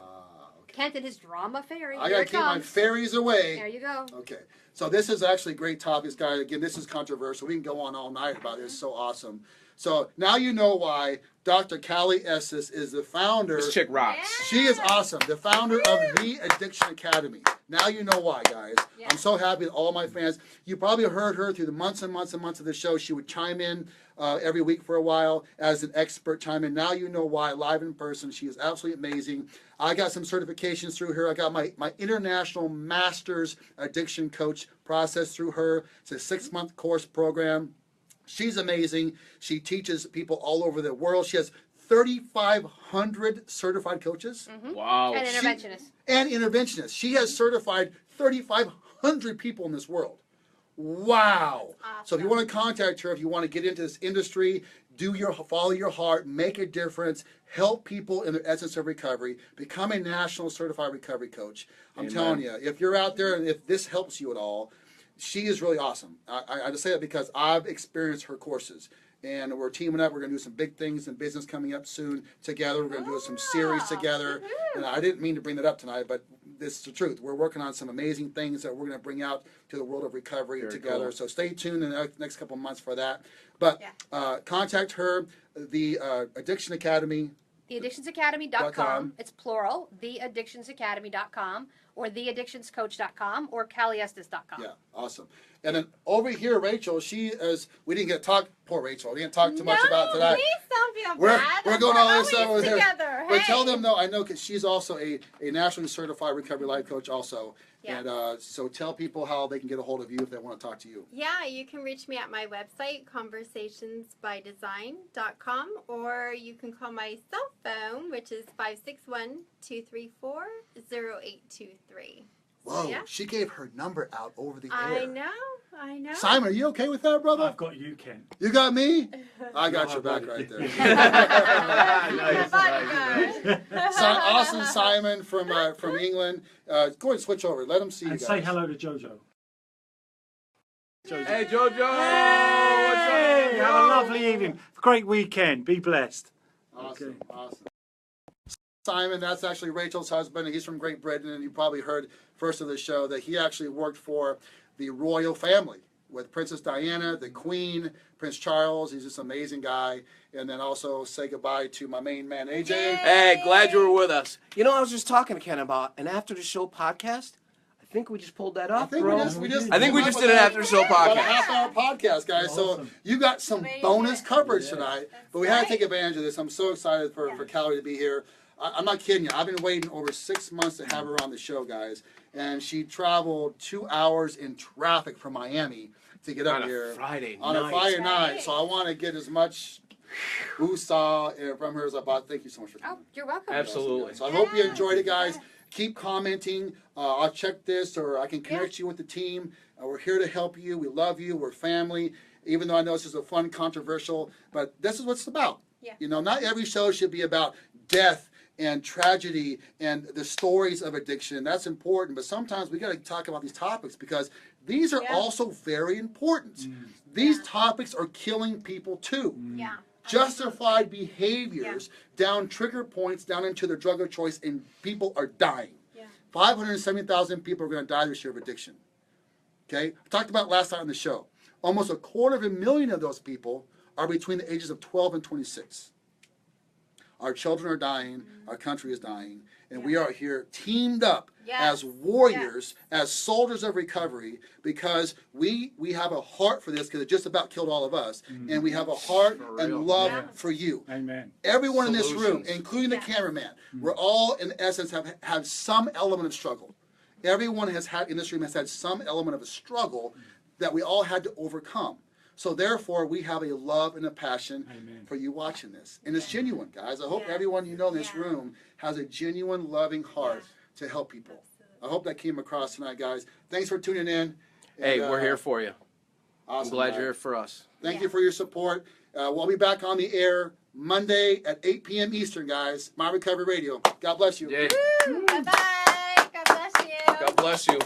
Kent and his Drama Fairy. I gotta keep my fairies away. There you go. Okay. So this is actually great topics, guys. Again, this is controversial. We can go on all night about this. It's so awesome. So now you know why Dr. Cali Estes is the founder. This chick rocks. She is awesome. The founder of the Addiction Academy. Now you know why, guys. I'm so happy with all my fans. You probably heard her through the months and months and months of the show. She would chime in every week for a while as an expert chime in. Now you know why, live in person. She is absolutely amazing. I got some certifications through her. I got my International Masters Addiction Coach process through her. It's a 6-month course program. She's amazing. She teaches people all over the world. She has 3,500 certified coaches. Wow. And interventionists. And interventionists. She has certified 3,500 people in this world. Wow. Awesome. So if you want to contact her, if you want to get into this industry, follow your heart, make a difference, help people in their essence of recovery, become a national certified recovery coach. I'm telling you, if you're out there and if this helps you at all, she is really awesome. I just say that because I've experienced her courses. And we're teaming up. We're going to do some big things in business coming up soon together. We're going to do some series together. And I didn't mean to bring that up tonight, but this is the truth. We're working on some amazing things that we're going to bring out to the world of recovery together. Cool. So stay tuned in the next couple of months for that. But contact her, the Addiction Academy. TheAddictionsAcademy.com. It's plural. TheAddictionsAcademy.com or TheAddictionsCoach.com or CaliEstes.com. Yeah, awesome. And then over here, Rachel, we didn't get to talk, poor Rachel, we didn't talk too much about tonight. Please don't feel bad. We're going all this stuff over together. there. But tell them, I know, because she's also a nationally certified recovery life coach also. Yeah. And so tell people how they can get a hold of you if they want to talk to you. Yeah, you can reach me at my website, conversationsbydesign.com, or you can call my cell phone, which is 561-234-0823. Whoa, Yeah. She gave her number out over the air. I know. Simon, are you okay with that, brother? I've got you, Ken. You got me? I got your back right there. Nice. Awesome Simon from England. Go ahead and switch over. Let them see you And guys. say hello to Jojo. Jojo. Hey, Jojo! Hey, What's up, have a lovely evening. Great weekend. Be blessed. Awesome, Okay. awesome. Simon, that's actually Rachel's husband, and he's from Great Britain, and you probably heard first of the show that he actually worked for the royal family with Princess Diana, the Queen, Prince Charles. He's just an amazing guy. And then also say goodbye to my main man, AJ. Hey, glad you were with us. You know, I was just talking to Ken about an after-the-show podcast. I think we just pulled that off, bro. I think we just did an after-the-show About a podcast. half-hour podcast, guys. So Awesome. you got some Amazing. bonus coverage Yeah. tonight. But we had to take advantage of this. I'm so excited for Cali to be here. I'm not kidding you. I've been waiting over 6 months to have her on the show, guys. And she traveled 2 hours in traffic from Miami to get up here On a Friday night. So I want to get as much woosah from her as I bought. Thank you so much for coming. Oh, you're welcome. Absolutely. So I hope you enjoyed it, guys. Keep commenting. I'll check this, or I can connect you with the team. We're here to help you. We love you. We're family. Even though I know this is a fun, controversial, but this is what it's about. Yeah. You know, not every show should be about death and tragedy and the stories of addiction. That's important, but sometimes we got to talk about these topics because these are also very important. These topics are killing people too. Yeah. Justified behaviors down trigger points down into their drug of choice, and people are dying. 570,000 people are going to die this year of addiction. Okay? I talked about last night on the show. Almost 250,000 of those people are between the ages of 12 and 26. Our children are dying. Our country is dying. And we are here teamed up as warriors, as soldiers of recovery, because we have a heart for this, because it just about killed all of us. And we have a heart and love for you. Amen. Everyone in this room, Solutions. including the cameraman, we're all, in essence, have some element of struggle. Everyone has had, in this room, has had some element of a struggle that we all had to overcome. So therefore, we have a love and a passion for you watching this. And it's genuine, guys. I hope everyone you know in this room has a genuine, loving heart to help people. I hope that came across tonight, guys. Thanks for tuning in. Hey, And, we're here for you. Awesome, I'm glad guys. you're here for us. Thank you for your support. We'll be back on the air Monday at 8 p.m. Eastern, guys. My Recovery Radio. God bless you. Yeah. Bye-bye. God bless you. God bless you.